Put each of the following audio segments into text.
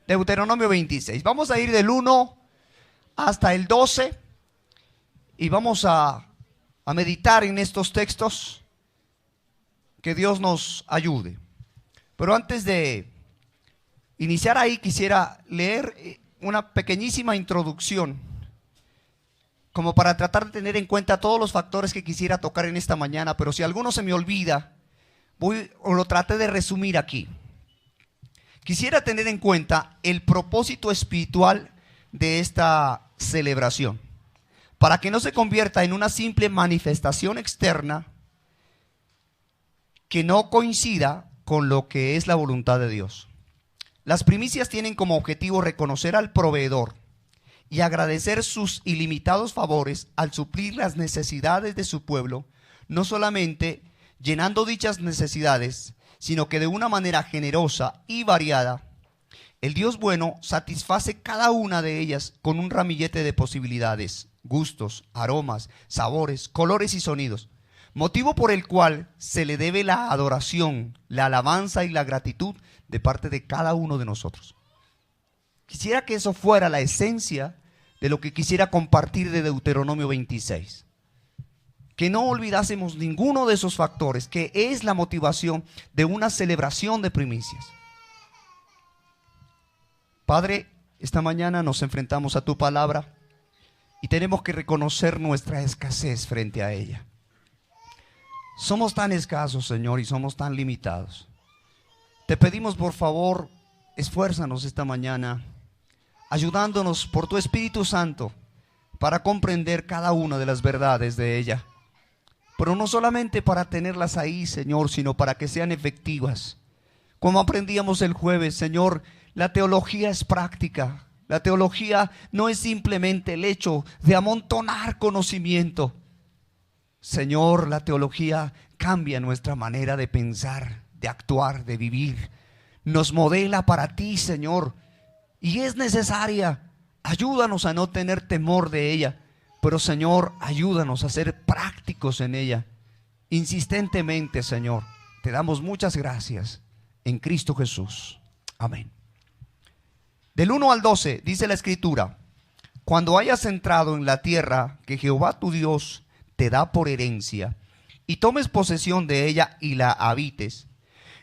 Deuteronomio 26. Vamos a ir del 1 hasta el 12 y vamos a meditar en estos textos. Que Dios nos ayude. Pero antes de iniciar ahí, quisiera leer una pequeñísima introducción, como para tratar de tener en cuenta todos los factores que quisiera tocar en esta mañana. Pero si alguno se me olvida, lo traté de resumir aquí. Quisiera tener en cuenta el propósito espiritual de esta celebración, para que no se convierta en una simple manifestación externa que no coincida con lo que es la voluntad de Dios. Las primicias tienen como objetivo reconocer al proveedor y agradecer sus ilimitados favores al suplir las necesidades de su pueblo, no solamente llenando dichas necesidades, sino que de una manera generosa y variada. El Dios bueno satisface cada una de ellas con un ramillete de posibilidades, gustos, aromas, sabores, colores y sonidos, motivo por el cual se le debe la adoración, la alabanza y la gratitud de parte de cada uno de nosotros. Quisiera que eso fuera la esencia de lo que quisiera compartir de Deuteronomio 26. Que no olvidásemos ninguno de esos factores, que es la motivación de una celebración de primicias. Padre, esta mañana nos enfrentamos a tu palabra y tenemos que reconocer nuestra escasez frente a ella. Somos tan escasos, Señor, y somos tan limitados. Te pedimos, por favor, esfuérzanos esta mañana, ayudándonos por tu Espíritu Santo para comprender cada una de las verdades de ella. Pero no solamente para tenerlas ahí, Señor, sino para que sean efectivas. Como aprendíamos el jueves, Señor, la teología es práctica. La teología no es simplemente el hecho de amontonar conocimiento. Señor, la teología cambia nuestra manera de pensar, de actuar, de vivir. Nos modela para ti, Señor, y es necesaria. Ayúdanos a no tener temor de ella, pero, Señor, ayúdanos a ser prácticos en ella. Insistentemente, Señor, te damos muchas gracias en Cristo Jesús. Amén. Del 1 al 12 dice la Escritura: cuando hayas entrado en la tierra que Jehová tu Dios te da por herencia, y tomes posesión de ella y la habites,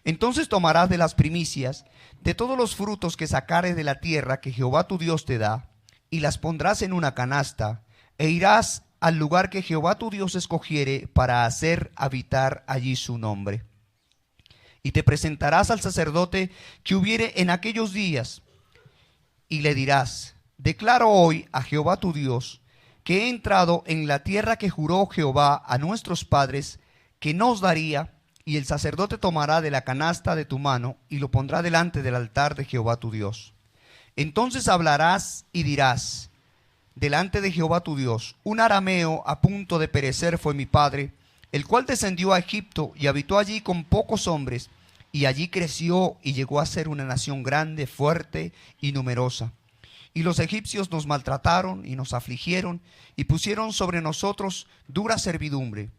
entonces tomarás de las primicias de todos los frutos que sacares de la tierra que Jehová tu Dios te da, y las pondrás en una canasta, e irás al lugar que Jehová tu Dios escogiere para hacer habitar allí su nombre. Y te presentarás al sacerdote que hubiere en aquellos días, y le dirás: declaro hoy a Jehová tu Dios que he entrado en la tierra que juró Jehová a nuestros padres que nos daría, y el sacerdote tomará de la canasta de tu mano y lo pondrá delante del altar de Jehová tu Dios. Entonces hablarás y dirás delante de Jehová tu Dios: un arameo a punto de perecer fue mi padre, el cual descendió a Egipto y habitó allí con pocos hombres, y allí creció y llegó a ser una nación grande, fuerte y numerosa. Y los egipcios nos maltrataron y nos afligieron y pusieron sobre nosotros dura servidumbre.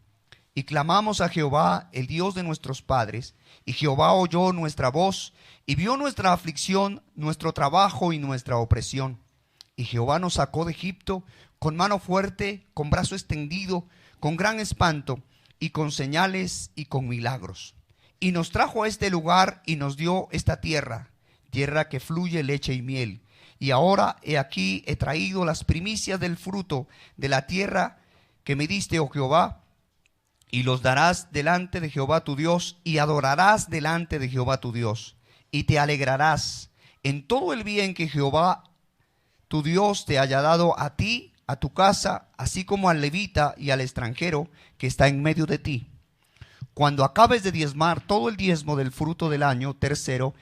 Y clamamos a Jehová, el Dios de nuestros padres, y Jehová oyó nuestra voz y vio nuestra aflicción, nuestro trabajo y nuestra opresión. Y Jehová nos sacó de Egipto con mano fuerte, con brazo extendido, con gran espanto y con señales y con milagros. Y nos trajo a este lugar y nos dio esta tierra, tierra que fluye leche y miel. Y ahora he aquí he traído las primicias del fruto de la tierra que me diste, oh Jehová, y los darás delante de Jehová tu Dios, y adorarás delante de Jehová tu Dios, y te alegrarás en todo el bien que Jehová tu Dios te haya dado a ti, a tu casa, así como al levita y al extranjero que está en medio de ti. Cuando acabes de diezmar todo el diezmo del fruto del año tercero,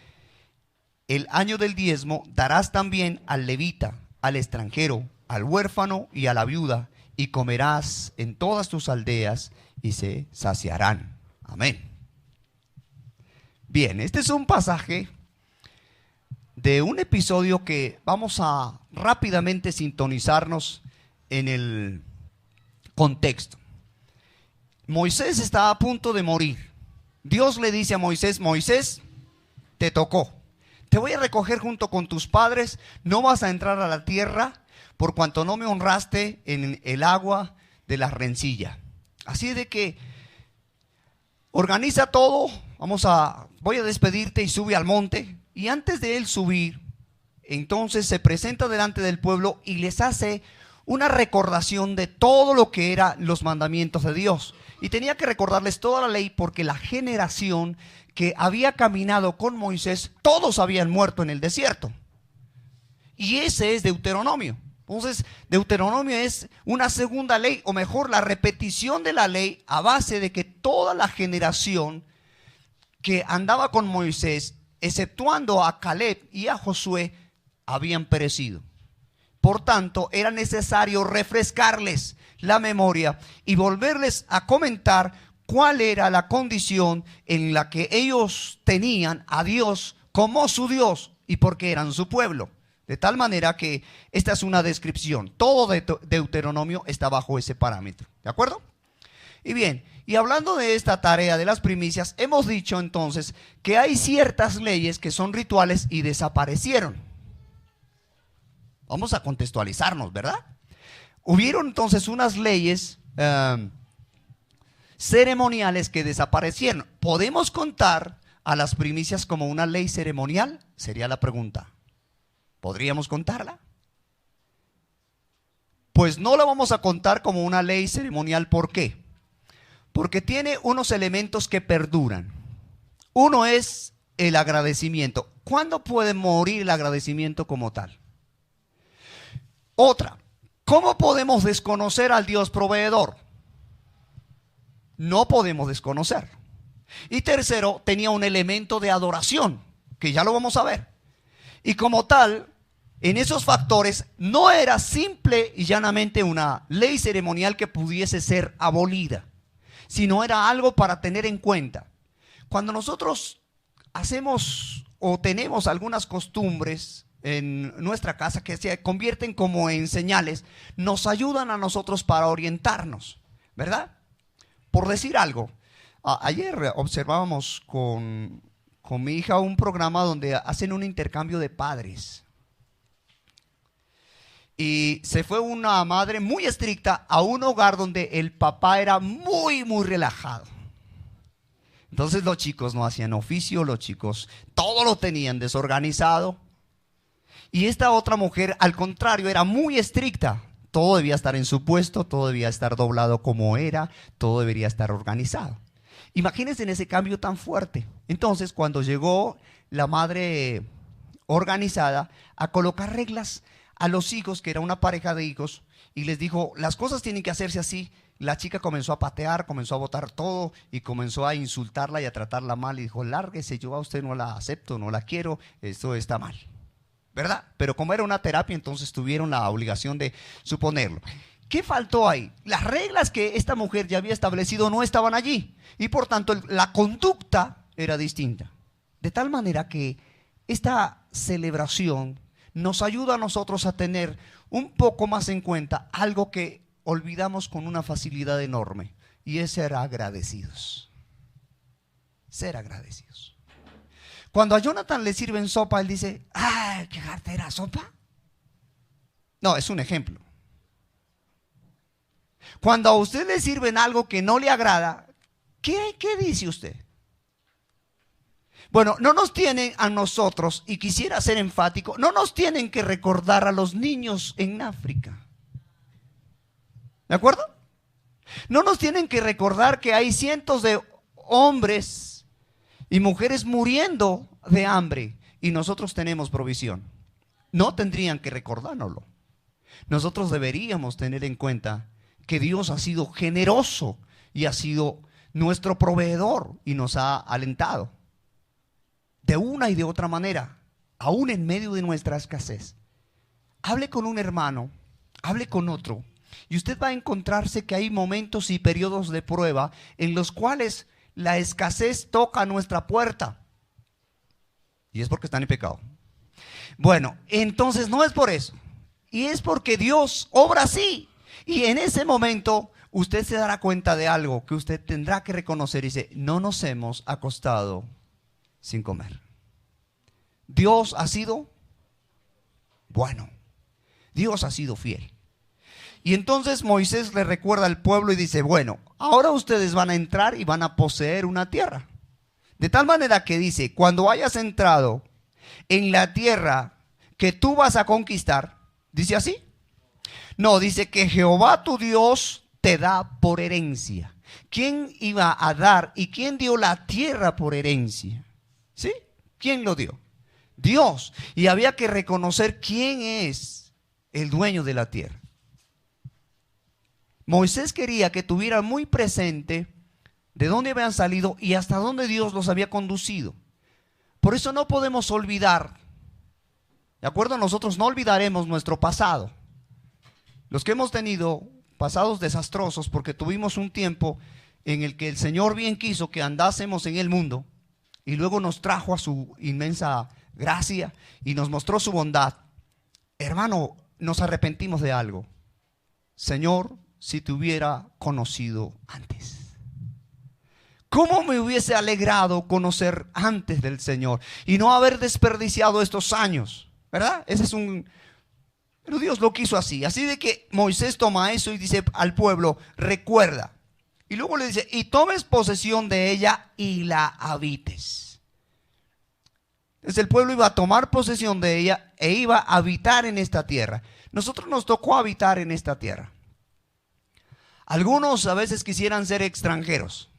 el año del diezmo, darás también al levita, al extranjero, al huérfano y a la viuda, y comerás en todas tus aldeas y se saciarán. Amén. Bien, este es un pasaje de un episodio que vamos a rápidamente sintonizarnos en el contexto. Moisés está a punto de morir. Dios le dice a Moisés: Moisés, te tocó. te voy a recoger junto con tus padres, no vas a entrar a la tierra por cuanto no me honraste en el agua de la rencilla. Así de que organiza todo, voy a despedirte y sube al monte. Y antes de él subir, entonces se presenta delante del pueblo y les hace una recordación de todo lo que eran los mandamientos de Dios. Y tenía que recordarles toda la ley porque la generación que había caminado con Moisés, todos habían muerto en el desierto. Y ese es Deuteronomio. Entonces, Deuteronomio es una segunda ley, o mejor, la repetición de la ley a base de que toda la generación que andaba con Moisés, exceptuando a Caleb y a Josué, habían perecido. Por tanto, era necesario refrescarles la memoria y volverles a comentar cuál era la condición en la que ellos tenían a Dios como su Dios y porque eran su pueblo. De tal manera que esta es una descripción. Todo Deuteronomio está bajo ese parámetro. ¿De acuerdo? Y bien, y hablando de esta tarea de las primicias, hemos dicho entonces que hay ciertas leyes que son rituales y desaparecieron. Vamos a contextualizarnos, ¿verdad? Hubieron entonces unas leyes ceremoniales que desaparecieron. ¿Podemos contar a las primicias como una ley ceremonial? Sería la pregunta. ¿Podríamos contarla? Pues no la vamos a contar como una ley ceremonial. ¿Por qué? Porque tiene unos elementos que perduran. Uno es el agradecimiento. ¿Cuándo puede morir el agradecimiento como tal? Otra, ¿cómo podemos desconocer al Dios proveedor? No podemos desconocer. Y tercero, tenía un elemento de adoración, que ya lo vamos a ver. Y como tal, en esos factores no era simple y llanamente una ley ceremonial que pudiese ser abolida, sino era algo para tener en cuenta. Cuando nosotros hacemos o tenemos algunas costumbres en nuestra casa que se convierten como en señales, nos ayudan a nosotros para orientarnos, ¿verdad? Por decir algo, ayer observábamos con mi hija un programa donde hacen un intercambio de padres. Y se fue una madre muy estricta a un hogar donde el papá era muy, muy relajado. Entonces los chicos no hacían oficio, los chicos todo lo tenían desorganizado. Y esta otra mujer, al contrario, era muy estricta. Todo debía estar en su puesto, todo debía estar doblado como era, todo debería estar organizado. Imagínense en ese cambio tan fuerte. Entonces, cuando llegó la madre organizada a colocar reglas a los hijos, que era una pareja de hijos, y les dijo, las cosas tienen que hacerse así, la chica comenzó a patear, comenzó a botar todo y comenzó a insultarla y a tratarla mal. Y dijo, lárguese, yo a usted no la acepto, no la quiero, esto está mal, ¿verdad? Pero como era una terapia, entonces tuvieron la obligación de suponerlo. ¿Qué faltó ahí? Las reglas que esta mujer ya había establecido no estaban allí y por tanto la conducta era distinta. De tal manera que esta celebración nos ayuda a nosotros a tener un poco más en cuenta algo que olvidamos con una facilidad enorme, y es ser agradecidos. Ser agradecidos. Cuando a Jonathan le sirven sopa, él dice, ¡ay, qué jartera sopa! No, es un ejemplo. Cuando a usted le sirven algo que no le agrada, ¿qué dice usted? Bueno, no nos tienen a nosotros, y quisiera ser enfático, no nos tienen que recordar a los niños en África. ¿De acuerdo? No nos tienen que recordar que hay cientos de hombres y mujeres muriendo de hambre y nosotros tenemos provisión. No tendrían que recordárnoslo. Nosotros deberíamos tener en cuenta que Dios ha sido generoso y ha sido nuestro proveedor y nos ha alentado. De una y de otra manera, aún en medio de nuestra escasez. Hable con un hermano, hable con otro, y usted va a encontrarse que hay momentos y periodos de prueba en los cuales la escasez toca nuestra puerta. Y es porque están en pecado. Bueno, entonces no es por eso. Y es porque Dios obra así. Y en ese momento usted se dará cuenta de algo que usted tendrá que reconocer. Y dice, no nos hemos acostado sin comer. Dios ha sido bueno. Dios ha sido fiel. Y entonces Moisés le recuerda al pueblo y dice, bueno, ahora ustedes van a entrar y van a poseer una tierra. De tal manera que dice, cuando hayas entrado en la tierra que tú vas a conquistar, ¿dice así? No, dice que Jehová tu Dios te da por herencia. ¿Quién iba a dar y quién dio la tierra por herencia? ¿Sí? ¿Quién lo dio? Dios. Y había que reconocer quién es el dueño de la tierra. Moisés quería que tuvieran muy presente de dónde habían salido y hasta dónde Dios los había conducido. Por eso no podemos olvidar, ¿de acuerdo? Nosotros no olvidaremos nuestro pasado. Los que hemos tenido pasados desastrosos porque tuvimos un tiempo en el que el Señor bien quiso que andásemos en el mundo y luego nos trajo a su inmensa gracia y nos mostró su bondad. Hermano, nos arrepentimos de algo. Señor, si te hubiera conocido antes. ¿Cómo me hubiese alegrado conocer antes del Señor y no haber desperdiciado estos años? ¿Verdad? Ese es un... Pero Dios lo quiso así. Así de que Moisés toma eso y dice al pueblo, recuerda. Y luego le dice, y tomes posesión de ella y la habites. Entonces el pueblo iba a tomar posesión de ella e iba a habitar en esta tierra. Nosotros nos tocó habitar en esta tierra. Algunos a veces quisieran ser extranjeros.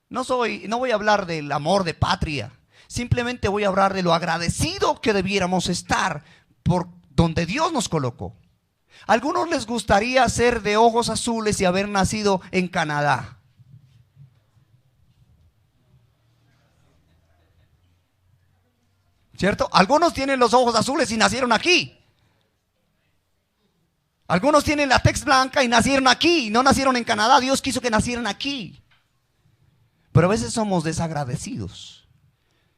No voy a hablar del amor de patria. Simplemente voy a hablar de lo agradecido que debiéramos estar por donde Dios nos colocó. A algunos les gustaría ser de ojos azules y haber nacido en Canadá. ¿Cierto? Algunos tienen los ojos azules y nacieron aquí. Algunos tienen la tez blanca y nacieron aquí, no nacieron en Canadá. Dios quiso que nacieran aquí. Pero a veces somos desagradecidos.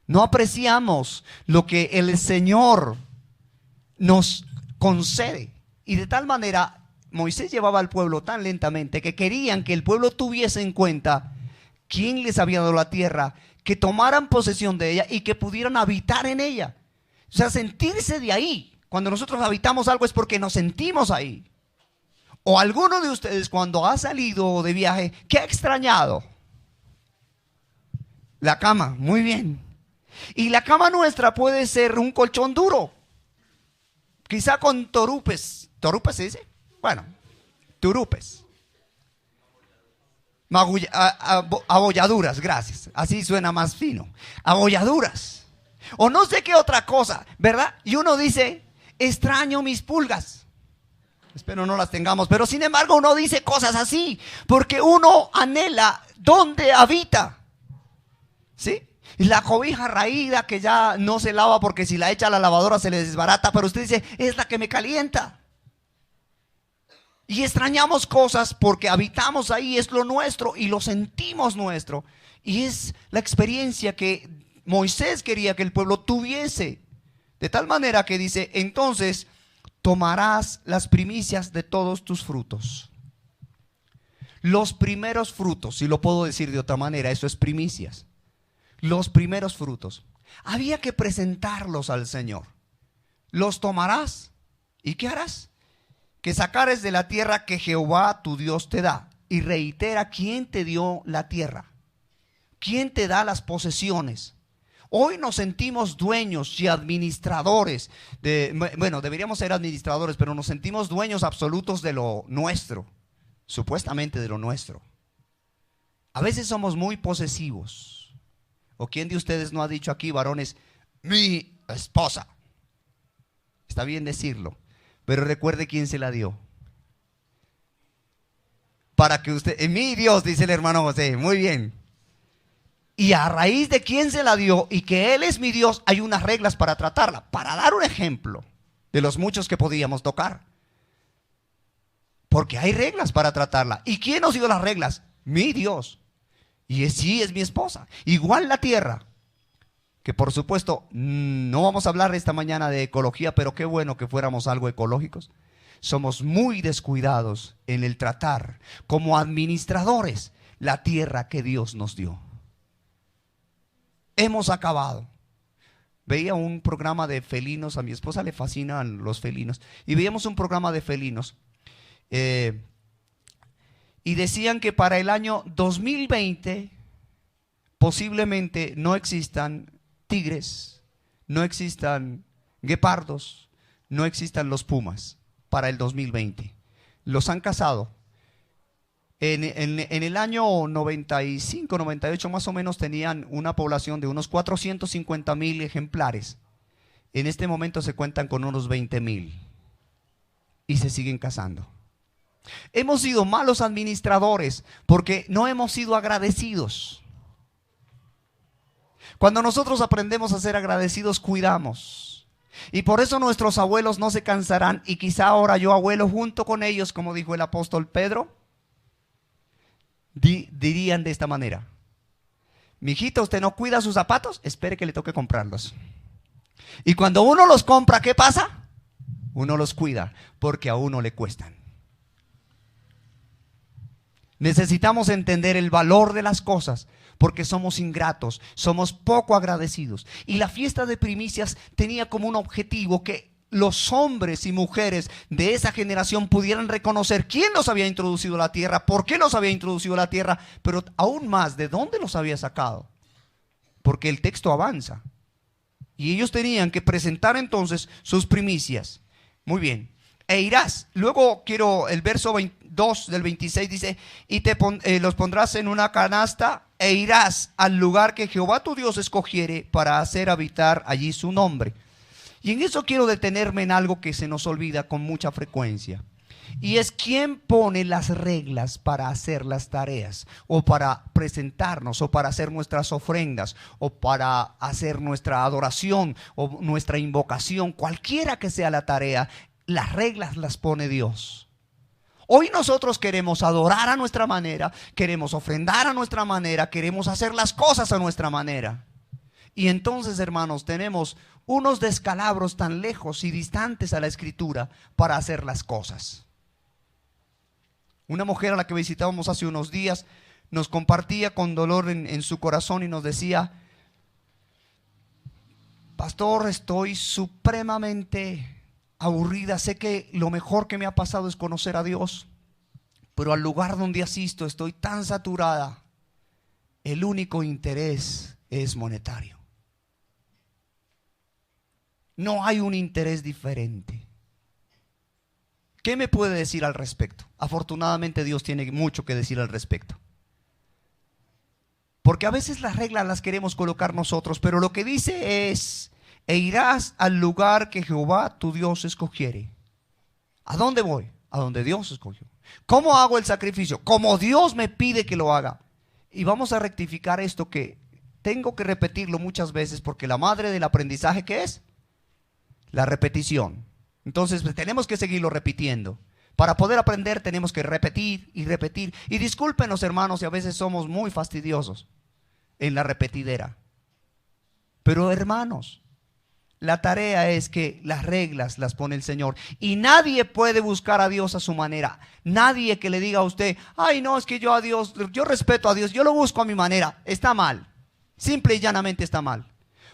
No apreciamos lo que el Señor nos concede. Y de tal manera, Moisés llevaba al pueblo tan lentamente que querían que el pueblo tuviese en cuenta quién les había dado la tierra, que tomaran posesión de ella y que pudieran habitar en ella. O sea, sentirse de ahí. Cuando nosotros habitamos algo es porque nos sentimos ahí. O alguno de ustedes cuando ha salido de viaje, ¿qué ha extrañado? La cama, muy bien. Y la cama nuestra puede ser un colchón duro. Quizá con torupes. ¿Torupes se dice? Bueno, turupes. Abolladuras, gracias. Así suena más fino. Abolladuras. O no sé qué otra cosa, ¿verdad? Y uno dice, extraño mis pulgas. Espero no las tengamos, pero sin embargo uno dice cosas así, porque uno anhela dónde habita. ¿Sí? Y la cobija raída que ya no se lava porque si la echa a la lavadora se le desbarata, pero usted dice, es la que me calienta. Y extrañamos cosas porque habitamos ahí, es lo nuestro y lo sentimos nuestro. Y es la experiencia que Moisés quería que el pueblo tuviese. De tal manera que dice, entonces tomarás las primicias de todos tus frutos. Los primeros frutos, si lo puedo decir de otra manera, eso es primicias. Los primeros frutos. Había que presentarlos al Señor. Los tomarás. ¿Y qué harás? Que sacares de la tierra que Jehová tu Dios te da. Y reitera, ¿quién te dio la tierra? ¿Quién te da las posesiones? Hoy nos sentimos dueños y administradores bueno, deberíamos ser administradores, pero nos sentimos dueños absolutos de lo nuestro, supuestamente de lo nuestro. A veces somos muy posesivos. ¿O quién de ustedes no ha dicho aquí, varones, mi esposa? Está bien decirlo, pero recuerde quién se la dio. Para que usted, mi Dios, dice el hermano José, muy bien. Y a raíz de quién se la dio y que Él es mi Dios, hay unas reglas para tratarla. Para dar un ejemplo de los muchos que podíamos tocar. Porque hay reglas para tratarla. ¿Y quién nos dio las reglas? Mi Dios. Y sí, es mi esposa. Igual la tierra. Que por supuesto, no vamos a hablar esta mañana de ecología, pero qué bueno que fuéramos algo ecológicos. Somos muy descuidados en el tratar como administradores la tierra que Dios nos dio. Hemos acabado. veía un programa de felinos, a mi esposa le fascinan los felinos, y veíamos un programa de felinos, y decían que para el año 2020 posiblemente no existan tigres, no existan guepardos, no existan los pumas para el 2020. Los han cazado. En el año 95, 98 más o menos tenían una población de unos 450,000 ejemplares. En este momento se cuentan con unos 20,000 y se siguen cazando. Hemos sido malos administradores porque no hemos sido agradecidos. Cuando nosotros aprendemos a ser agradecidos, cuidamos. Y por eso nuestros abuelos no se cansarán, y quizá ahora yo, abuelo, junto con ellos, como dijo el apóstol Pedro, dirían de esta manera: mijito, usted no cuida sus zapatos, espere que le toque comprarlos. Y cuando uno los compra, ¿qué pasa? Uno los cuida porque a uno le cuestan. Necesitamos entender el valor de las cosas porque somos ingratos, somos poco agradecidos. Y la fiesta de primicias tenía como un objetivo que los hombres y mujeres de esa generación pudieran reconocer quién los había introducido a la tierra, por qué los había introducido a la tierra, pero aún más, de dónde los había sacado. Porque el texto avanza. Y ellos tenían que presentar entonces sus primicias. Muy bien. E irás. Luego quiero el verso 2 del 26 dice: y los pondrás en una canasta e irás al lugar que Jehová tu Dios escogiere para hacer habitar allí su nombre. Y en eso quiero detenerme en algo que se nos olvida con mucha frecuencia. Y es quién pone las reglas para hacer las tareas, o para presentarnos, o para hacer nuestras ofrendas, o para hacer nuestra adoración, o nuestra invocación, cualquiera que sea la tarea. Las reglas las pone Dios. Hoy nosotros queremos adorar a nuestra manera, queremos ofrendar a nuestra manera, queremos hacer las cosas a nuestra manera. Y entonces, hermanos, tenemos unos descalabros tan lejos y distantes a la Escritura para hacer las cosas. Una mujer a la que visitábamos hace unos días nos compartía con dolor en su corazón y nos decía: pastor, estoy supremamente aburrida, sé que lo mejor que me ha pasado es conocer a Dios, pero al lugar donde asisto estoy tan saturada, el único interés es monetario. No hay un interés diferente. ¿Qué me puede decir al respecto? Afortunadamente Dios tiene mucho que decir al respecto. Porque a veces las reglas las queremos colocar nosotros, pero lo que dice es: e irás al lugar que Jehová tu Dios escogiere. ¿A dónde voy? A donde Dios escogió. ¿Cómo hago el sacrificio? Como Dios me pide que lo haga. Y vamos a rectificar esto, que tengo que repetirlo muchas veces, porque la madre del aprendizaje, ¿qué es? La repetición. Entonces tenemos que seguirlo repitiendo. Para poder aprender tenemos que repetir y repetir. Y discúlpenos, hermanos, si a veces somos muy fastidiosos en la repetidera. Pero, hermanos, la tarea es que las reglas las pone el Señor. Y nadie puede buscar a Dios a su manera. Nadie que le diga a usted: ay, no, es que yo respeto a Dios, yo lo busco a mi manera. Está mal. Simple y llanamente está mal.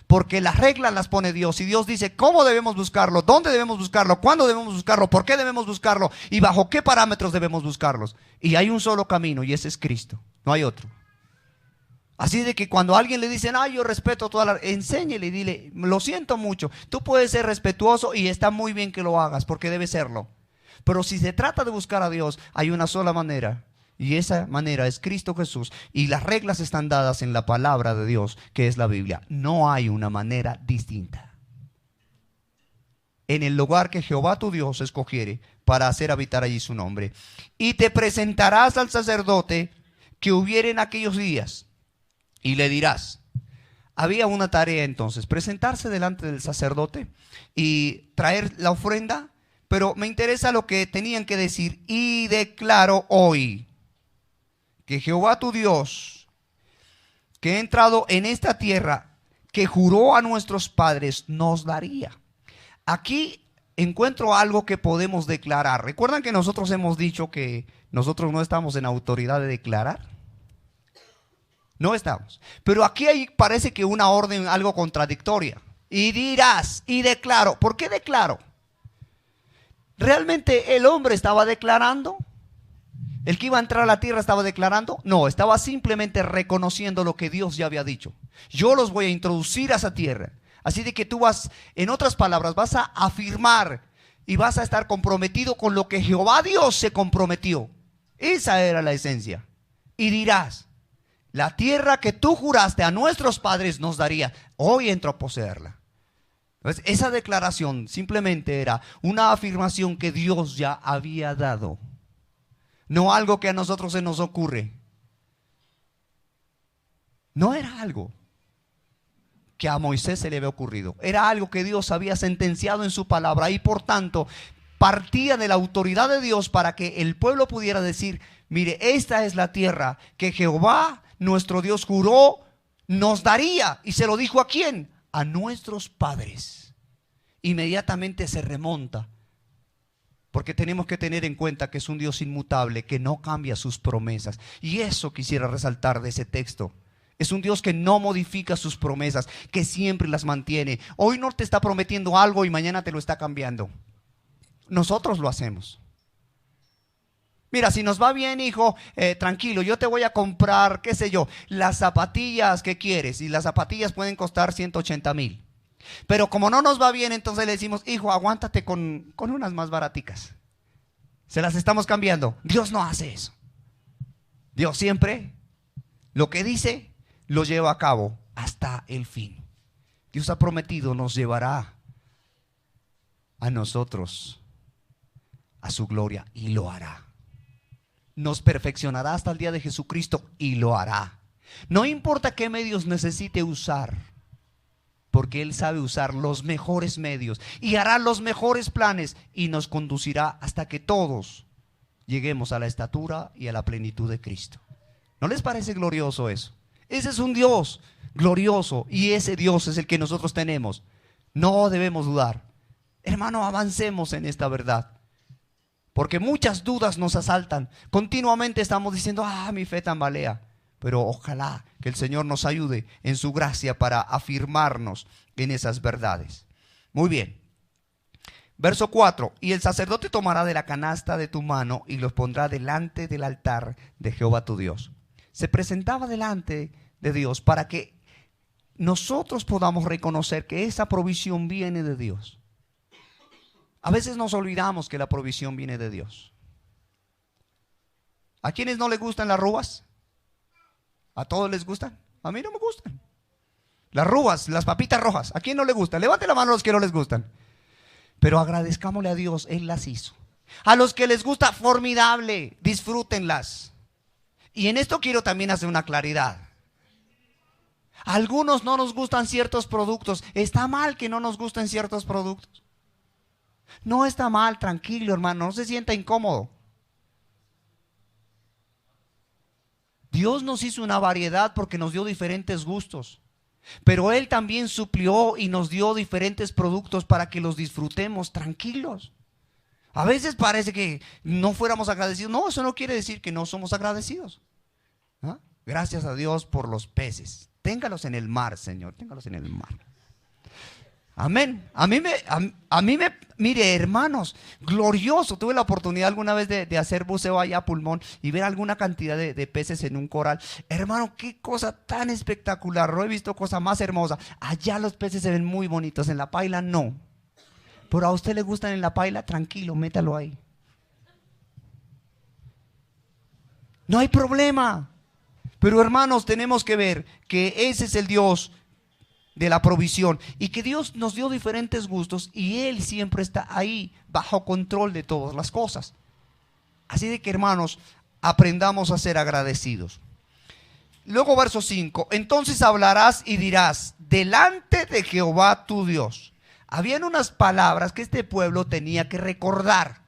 Porque las reglas las pone Dios. Y Dios dice cómo debemos buscarlo, dónde debemos buscarlo, cuándo debemos buscarlo, por qué debemos buscarlo y bajo qué parámetros debemos buscarlos. Y hay un solo camino, y ese es Cristo. No hay otro. Así de que cuando a alguien le dicen: ay, yo respeto toda la... enséñele y dile: lo siento mucho, tú puedes ser respetuoso y está muy bien que lo hagas, porque debe serlo. Pero si se trata de buscar a Dios, hay una sola manera, y esa manera es Cristo Jesús. Y las reglas están dadas en la palabra de Dios, que es la Biblia. No hay una manera distinta. En el lugar que Jehová tu Dios escogiere para hacer habitar allí su nombre. Y te presentarás al sacerdote que hubiere en aquellos días, y le dirás. Había una tarea entonces: presentarse delante del sacerdote y traer la ofrenda. Pero me interesa lo que tenían que decir: y declaro hoy que Jehová tu Dios, que ha entrado en esta tierra, que juró a nuestros padres, nos daría. Aquí encuentro algo que podemos declarar. ¿Recuerdan que nosotros hemos dicho que nosotros no estamos en autoridad de declarar? No estamos. Pero aquí hay, parece que una orden algo contradictoria. Y dirás, y declaro. ¿Por qué declaro? ¿Realmente el hombre estaba declarando? ¿El que iba a entrar a la tierra estaba declarando? No, estaba simplemente reconociendo lo que Dios ya había dicho. Yo los voy a introducir a esa tierra. Así de que tú vas, en otras palabras, vas a afirmar y vas a estar comprometido con lo que Jehová Dios se comprometió. Esa era la esencia. Y dirás, la tierra que tú juraste a nuestros padres nos daría, hoy entro a poseerla. Entonces, esa declaración simplemente era una afirmación que Dios ya había dado. No algo que a nosotros se nos ocurre. No era algo que a Moisés se le había ocurrido. Era algo que Dios había sentenciado en su palabra y por tanto partía de la autoridad de Dios para que el pueblo pudiera decir, mire, esta es la tierra que Jehová, nuestro Dios, juró nos daría. ¿Y se lo dijo a quién? A nuestros padres. Inmediatamente se remonta. Porque tenemos que tener en cuenta que es un Dios inmutable, que no cambia sus promesas. Y eso quisiera resaltar de ese texto. Es un Dios que no modifica sus promesas, que siempre las mantiene. Hoy no te está prometiendo algo y mañana te lo está cambiando. Nosotros lo hacemos. Mira, si nos va bien, hijo, tranquilo, yo te voy a comprar, qué sé yo, las zapatillas que quieres. Y las zapatillas pueden costar 180,000. Pero como no nos va bien, entonces le decimos, hijo, aguántate con unas más baraticas. Se las estamos cambiando. Dios no hace eso. Dios siempre lo que dice lo lleva a cabo hasta el fin. Dios ha prometido nos llevará a nosotros a su gloria y lo hará. Nos perfeccionará hasta el día de Jesucristo y lo hará. No importa qué medios necesite usar, porque Él sabe usar los mejores medios y hará los mejores planes y nos conducirá hasta que todos lleguemos a la estatura y a la plenitud de Cristo. ¿No les parece glorioso eso? Ese es un Dios glorioso y ese Dios es el que nosotros tenemos. No debemos dudar. Hermano, avancemos en esta verdad, porque muchas dudas nos asaltan. Continuamente estamos diciendo, mi fe tambalea. Pero ojalá que el Señor nos ayude en su gracia para afirmarnos en esas verdades. Muy bien. Verso 4. Y el sacerdote tomará de la canasta de tu mano y los pondrá delante del altar de Jehová tu Dios. Se presentaba delante de Dios para que nosotros podamos reconocer que esa provisión viene de Dios. A veces nos olvidamos que la provisión viene de Dios. ¿A quiénes no les gustan las rúas? ¿A todos les gustan? A mí no me gustan. Las rúas, las papitas rojas, ¿a quién no le gustan? Levante la mano a los que no les gustan. Pero agradezcámosle a Dios, Él las hizo. A los que les gusta, formidable, disfrútenlas. Y en esto quiero también hacer una claridad. A algunos no nos gustan ciertos productos. ¿Está mal que no nos gusten ciertos productos? No está mal, tranquilo, hermano, no se sienta incómodo. Dios nos hizo una variedad porque nos dio diferentes gustos, pero Él también suplió y nos dio diferentes productos para que los disfrutemos tranquilos. A veces parece que no fuéramos agradecidos. No, eso no quiere decir que no somos agradecidos. Gracias a Dios por los peces. Téngalos en el mar, Señor, téngalos en el mar. Amén. Mire, hermanos, glorioso. Tuve la oportunidad alguna vez de hacer buceo allá a pulmón y ver alguna cantidad de peces en un coral. Hermano, qué cosa tan espectacular. No he visto cosa más hermosa. Allá los peces se ven muy bonitos, en la paila no. Pero a usted le gustan en la paila, tranquilo, métalo ahí. No hay problema. Pero hermanos, tenemos que ver que ese es el Dios de la provisión y que Dios nos dio diferentes gustos y Él siempre está ahí bajo control de todas las cosas. Así de que, hermanos, aprendamos a ser agradecidos. Luego verso 5, entonces hablarás y dirás delante de Jehová tu Dios. Habían unas palabras que este pueblo tenía que recordar.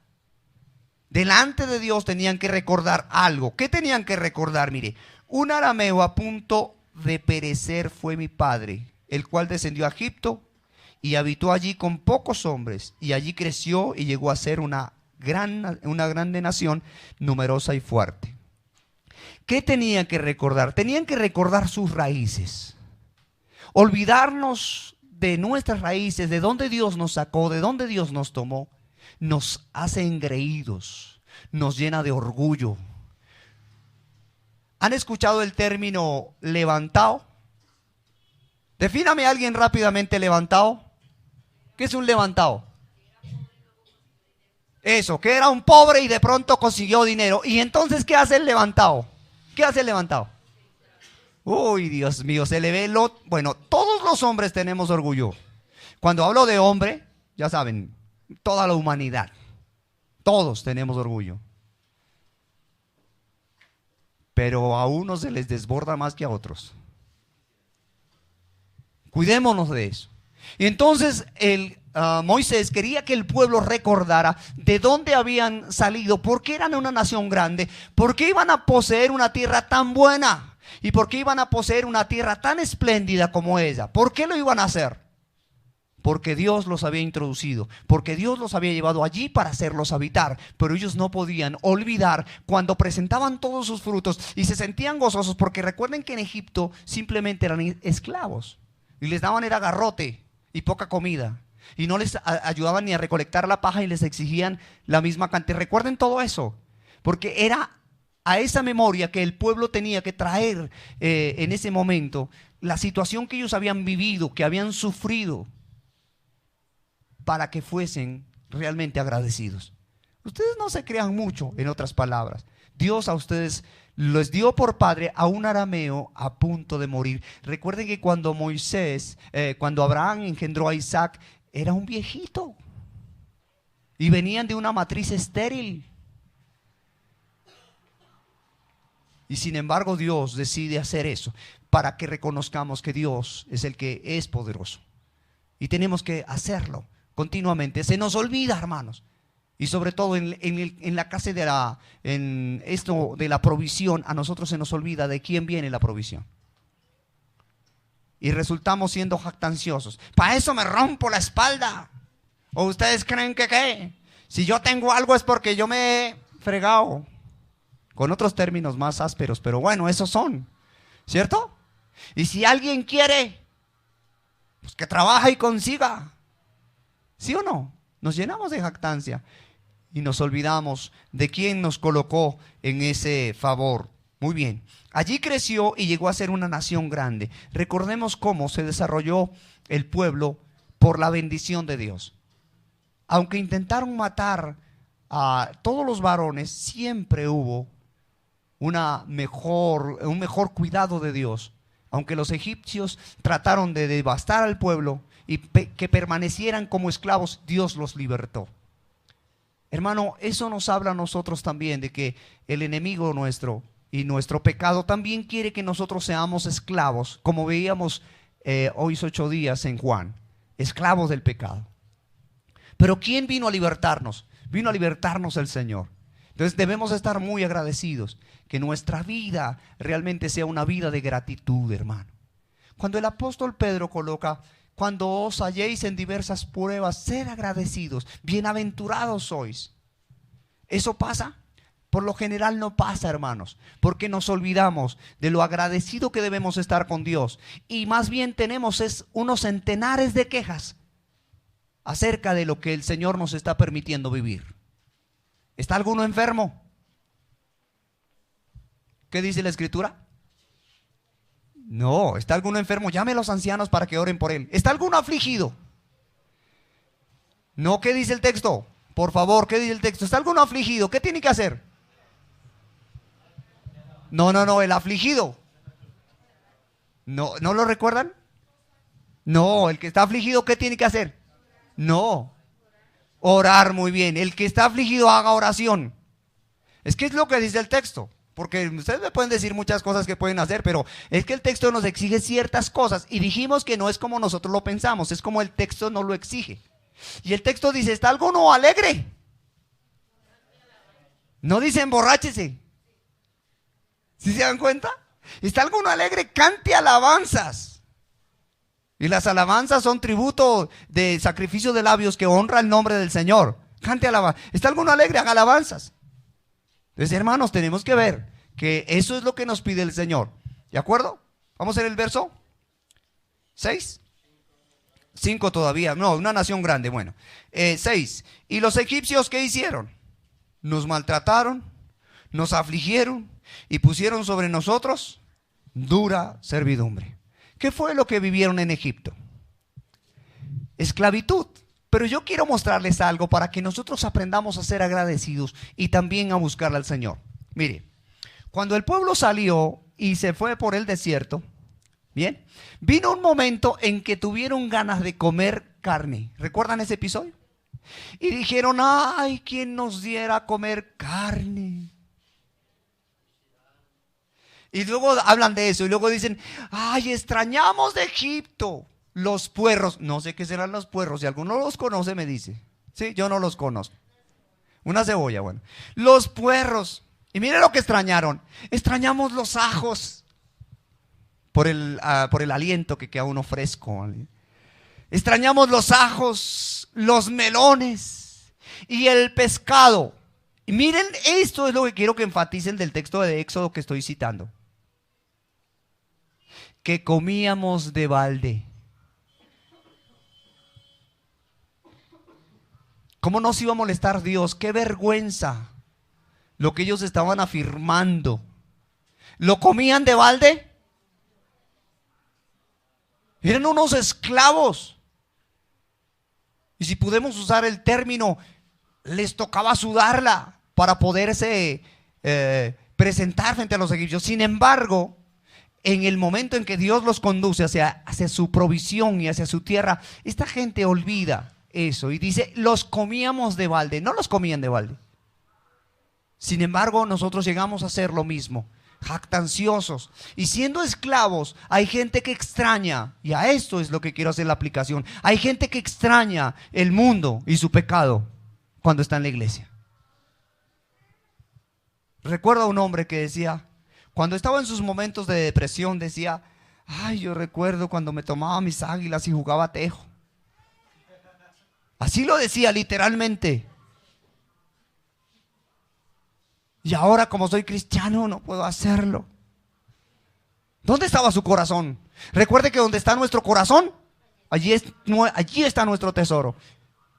Delante de Dios tenían que recordar algo. ¿Qué tenían que recordar? Mire, un arameo a punto de perecer fue mi padre, el cual descendió a Egipto y habitó allí con pocos hombres, y allí creció y llegó a ser una grande nación, numerosa y fuerte. ¿Qué tenían que recordar? Tenían que recordar sus raíces. Olvidarnos de nuestras raíces, de donde Dios nos sacó, de donde Dios nos tomó, nos hace engreídos, nos llena de orgullo. ¿Han escuchado el término levantado? Defíname a alguien rápidamente levantado. ¿Qué es un levantado? Eso, que era un pobre y de pronto consiguió dinero. ¿Y entonces qué hace el levantado? ¿Qué hace el levantado? Uy, Dios mío, se le ve lo... Bueno, todos los hombres tenemos orgullo. Cuando hablo de hombre, ya saben, toda la humanidad. Todos tenemos orgullo. Pero a unos se les desborda más que a otros. Cuidémonos de eso. Y entonces Moisés quería que el pueblo recordara de dónde habían salido, por qué eran una nación grande, por qué iban a poseer una tierra tan buena y por qué iban a poseer una tierra tan espléndida como ella. ¿Por qué lo iban a hacer? Porque Dios los había introducido, porque Dios los había llevado allí para hacerlos habitar. Pero ellos no podían olvidar cuando presentaban todos sus frutos y se sentían gozosos, porque recuerden que en Egipto simplemente eran esclavos y les daban era garrote y poca comida, y no les ayudaban ni a recolectar la paja y les exigían la misma cantidad. Recuerden todo eso, porque era a esa memoria que el pueblo tenía que traer en ese momento la situación que ellos habían vivido, que habían sufrido, para que fuesen realmente agradecidos. Ustedes no se crean mucho, en otras palabras. Dios a ustedes les dio por padre a un arameo a punto de morir. Recuerden que cuando cuando Abraham engendró a Isaac, era un viejito. Y venían de una matriz estéril. Y sin embargo Dios decide hacer eso para que reconozcamos que Dios es el que es poderoso. Y tenemos que hacerlo continuamente. Se nos olvida, hermanos. Y sobre todo en la clase en esto de la provisión, a nosotros se nos olvida de quién viene la provisión. Y resultamos siendo jactanciosos. Para eso me rompo la espalda. ¿O ustedes creen que qué? Si yo tengo algo es porque yo me he fregado. Con otros términos más ásperos, pero bueno, esos son, ¿cierto? Y si alguien quiere, pues que trabaje y consiga. ¿Sí o no? Nos llenamos de jactancia y nos olvidamos de quién nos colocó en ese favor. Muy bien. Allí creció y llegó a ser una nación grande. Recordemos cómo se desarrolló el pueblo por la bendición de Dios. Aunque intentaron matar a todos los varones, siempre hubo un mejor cuidado de Dios. Aunque los egipcios trataron de devastar al pueblo y que permanecieran como esclavos, Dios los libertó. Hermano, eso nos habla a nosotros también de que el enemigo nuestro y nuestro pecado también quiere que nosotros seamos esclavos, como veíamos hoy 8 días en Juan, esclavos del pecado. Pero ¿quién vino a libertarnos? Vino a libertarnos el Señor. Entonces debemos estar muy agradecidos, que nuestra vida realmente sea una vida de gratitud, hermano. Cuando el apóstol Pedro coloca: cuando os halléis en diversas pruebas, sed agradecidos, bienaventurados sois. ¿Eso pasa? Por lo general no pasa, hermanos, porque nos olvidamos de lo agradecido que debemos estar con Dios. Y más bien tenemos unos centenares de quejas acerca de lo que el Señor nos está permitiendo vivir. ¿Está alguno enfermo? ¿Qué dice la Escritura? No. ¿Está alguno enfermo? Llame a los ancianos para que oren por él. ¿Está alguno afligido? No. ¿Qué dice el texto? Por favor, ¿qué dice el texto? ¿Está alguno afligido? ¿Qué tiene que hacer? No, el afligido. ¿No lo recuerdan? No, el que está afligido, ¿qué tiene que hacer? No. Orar, muy bien. El que está afligido haga oración. Es que es lo que dice el texto. Porque ustedes me pueden decir muchas cosas que pueden hacer, pero es que el texto nos exige ciertas cosas. Y dijimos que no es como nosotros lo pensamos, es como el texto nos lo exige. Y el texto dice: ¿está alguno alegre? No dice emborráchese. ¿Sí se dan cuenta? ¿Está alguno alegre? Cante alabanzas. Y las alabanzas son tributo de sacrificio de labios que honra el nombre del Señor. Cante alabanza. ¿Está alguno alegre? Haga alabanzas. Entonces, hermanos, tenemos que ver que eso es lo que nos pide el Señor. ¿De acuerdo? Vamos a ver el verso 6. 5 todavía, no, una nación grande, bueno. 6. ¿Y los egipcios qué hicieron? Nos maltrataron, nos afligieron y pusieron sobre nosotros dura servidumbre. ¿Qué fue lo que vivieron en Egipto? Esclavitud. Pero yo quiero mostrarles algo para que nosotros aprendamos a ser agradecidos y también a buscarle al Señor. Mire, cuando el pueblo salió y se fue por el desierto, bien, vino un momento en que tuvieron ganas de comer carne. ¿Recuerdan ese episodio? Y dijeron, ay, ¿quién nos diera a comer carne? Y luego hablan de eso y luego dicen, ay, extrañamos de Egipto los puerros. No sé qué serán los puerros, si alguno los conoce me dice. Sí, yo no los conozco. Una cebolla, bueno. Los puerros. Y miren lo que extrañaron. Extrañamos los ajos por el aliento que queda uno fresco. Extrañamos los ajos, los melones y el pescado. Y miren, esto es lo que quiero que enfaticen del texto de Éxodo que estoy citando. Que comíamos de balde. ¿Cómo nos iba a molestar Dios? ¡Qué vergüenza! Lo que ellos estaban afirmando. ¿Lo comían de balde? Eran unos esclavos. Y si podemos usar el término, les tocaba sudarla para poderse presentar frente a los egipcios. Sin embargo, en el momento en que Dios los conduce hacia su provisión y hacia su tierra, esta gente olvida eso y dice, los comíamos de balde. No los comían de balde. Sin embargo, nosotros llegamos a hacer lo mismo, jactanciosos. Y siendo esclavos, hay gente que extraña, y a esto es lo que quiero hacer la aplicación, hay gente que extraña el mundo y su pecado cuando está en la iglesia. Recuerdo a un hombre que decía, cuando estaba en sus momentos de depresión, decía, ay, yo recuerdo cuando me tomaba mis águilas y jugaba tejo. Así lo decía literalmente. Y ahora como soy cristiano no puedo hacerlo. ¿Dónde estaba su corazón? Recuerde que donde está nuestro corazón, allí está nuestro tesoro.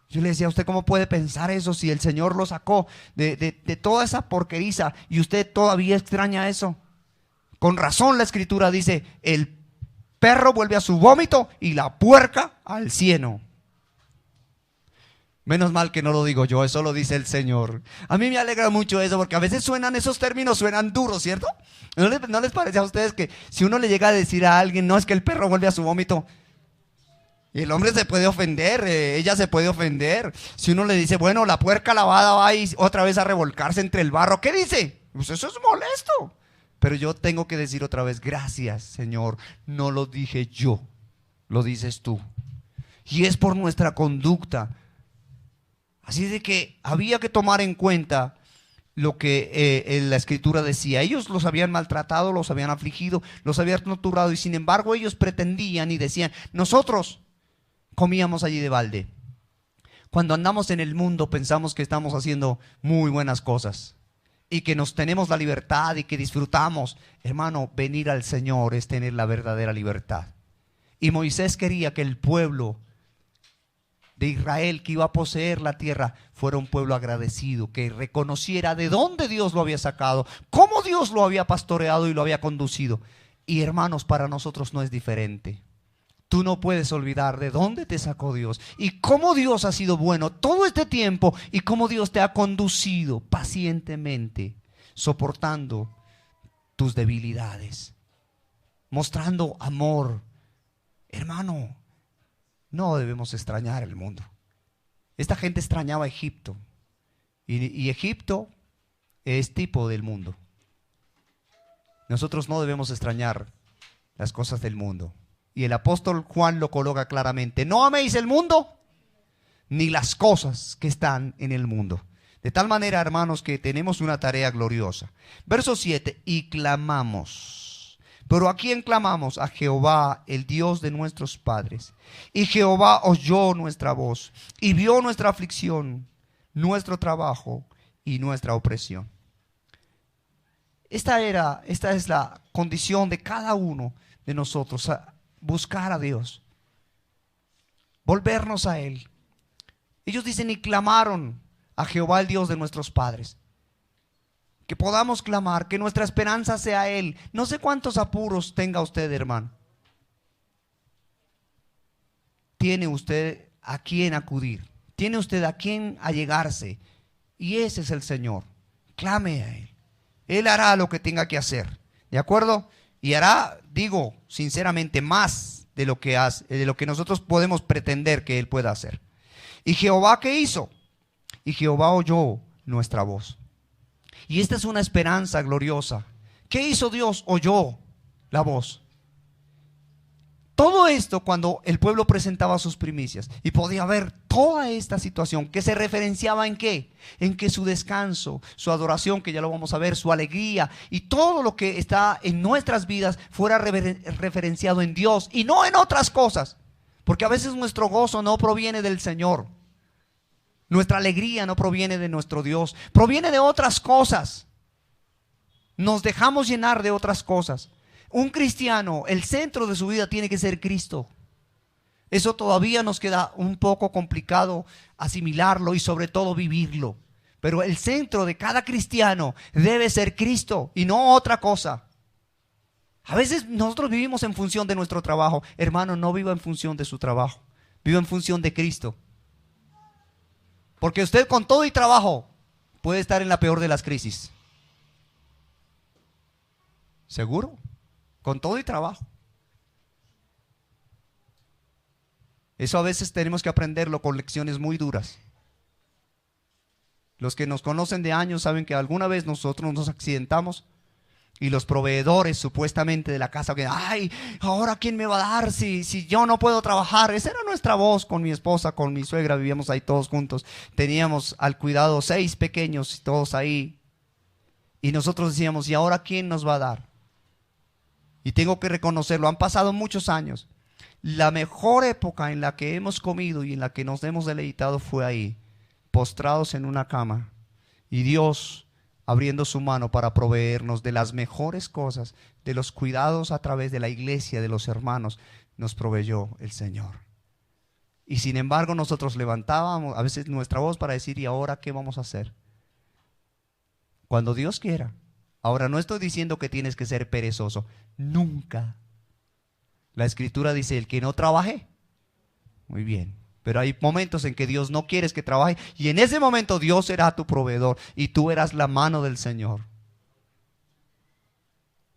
Yo le decía, ¿usted cómo puede pensar eso si el Señor lo sacó de toda esa porqueriza y usted todavía extraña eso? Con razón la Escritura dice, el perro vuelve a su vómito y la puerca al cieno. Menos mal que no lo digo yo, eso lo dice el Señor. A mí me alegra mucho eso porque a veces suenan esos términos, suenan duros, ¿cierto? ¿No les parece a ustedes que si uno le llega a decir a alguien, no, es que el perro vuelve a su vómito? Y el hombre se puede ofender, ella se puede ofender. Si uno le dice, bueno, la puerca lavada va y otra vez a revolcarse entre el barro, ¿qué dice? Pues eso es molesto. Pero yo tengo que decir otra vez, gracias, Señor, no lo dije yo, lo dices tú. Y es por nuestra conducta. Así de que había que tomar en cuenta lo que la Escritura decía. Ellos los habían maltratado, los habían afligido, los habían torturado y sin embargo ellos pretendían y decían, nosotros comíamos allí de balde. Cuando andamos en el mundo pensamos que estamos haciendo muy buenas cosas y que nos tenemos la libertad y que disfrutamos. Hermano, venir al Señor es tener la verdadera libertad. Y Moisés quería que el pueblo de Israel que iba a poseer la tierra fuera un pueblo agradecido, que reconociera de dónde Dios lo había sacado, cómo Dios lo había pastoreado y lo había conducido. Y hermanos, para nosotros no es diferente. Tú no puedes olvidar de dónde te sacó Dios y cómo Dios ha sido bueno todo este tiempo y cómo Dios te ha conducido pacientemente, soportando tus debilidades, mostrando amor. Hermano, no debemos extrañar el mundo. Esta gente extrañaba Egipto y Egipto es tipo del mundo. Nosotros no debemos extrañar las cosas del mundo. Y el apóstol Juan lo coloca claramente: no améis el mundo ni las cosas que están en el mundo. De tal manera, hermanos, que tenemos una tarea gloriosa. Verso 7, y clamamos. ¿Pero a quién clamamos? A Jehová, el Dios de nuestros padres. Y Jehová oyó nuestra voz y vio nuestra aflicción, nuestro trabajo y nuestra opresión. Esta es la condición de cada uno de nosotros, buscar a Dios. volvernos a Él. Ellos dicen y clamaron a Jehová, el Dios de nuestros padres. Que podamos clamar, que nuestra esperanza sea Él. No sé cuántos apuros tenga usted, hermano. Tiene usted a quién acudir, tiene usted a quién allegarse, y ese es el Señor. Clame a Él. Él hará lo que tenga que hacer, ¿de acuerdo? Y hará, digo sinceramente, más de lo que hace, de lo que nosotros podemos pretender que Él pueda hacer. ¿Y Jehová qué hizo? Y Jehová oyó nuestra voz. Y esta es una esperanza gloriosa. ¿Qué hizo Dios? Oyó la voz. Todo esto cuando el pueblo presentaba sus primicias, y podía ver toda esta situación que se referenciaba en qué, en que su descanso, su adoración, que ya lo vamos a ver, su alegría y todo lo que está en nuestras vidas fuera referenciado en Dios y no en otras cosas, porque a veces nuestro gozo no proviene del Señor, nuestra alegría no proviene de nuestro Dios, proviene de otras cosas. Nos dejamos llenar de otras cosas. Un cristiano, el centro de su vida tiene que ser Cristo. Eso todavía nos queda un poco complicado asimilarlo y sobre todo vivirlo. Pero el centro de cada cristiano debe ser Cristo y no otra cosa. A veces nosotros vivimos en función de nuestro trabajo. Hermano, no viva en función de su trabajo. Viva en función de Cristo. Porque usted con todo y trabajo puede estar en la peor de las crisis. ¿Seguro? Con todo y trabajo. Eso a veces tenemos que aprenderlo con lecciones muy duras. Los que nos conocen de años saben que alguna vez nosotros nos accidentamos y los proveedores supuestamente de la casa, que ay, ahora quién me va a dar si yo no puedo trabajar. Esa era nuestra voz con mi esposa, con mi suegra, vivíamos ahí todos juntos. Teníamos al cuidado 6 pequeños, todos ahí. Y nosotros decíamos, ¿y ahora quién nos va a dar? Y tengo que reconocerlo, han pasado muchos años. La mejor época en la que hemos comido y en la que nos hemos deleitado fue ahí, postrados en una cama. Y Dios abriendo su mano para proveernos de las mejores cosas, de los cuidados a través de la iglesia, de los hermanos, nos proveyó el Señor. Y sin embargo nosotros levantábamos a veces nuestra voz para decir, ¿y ahora qué vamos a hacer? Cuando Dios quiera. Ahora, no estoy diciendo que tienes que ser perezoso, nunca. La Escritura dice, el que no trabaje, muy bien. Pero hay momentos en que Dios no quiere que trabaje y en ese momento Dios será tu proveedor y tú eras la mano del Señor.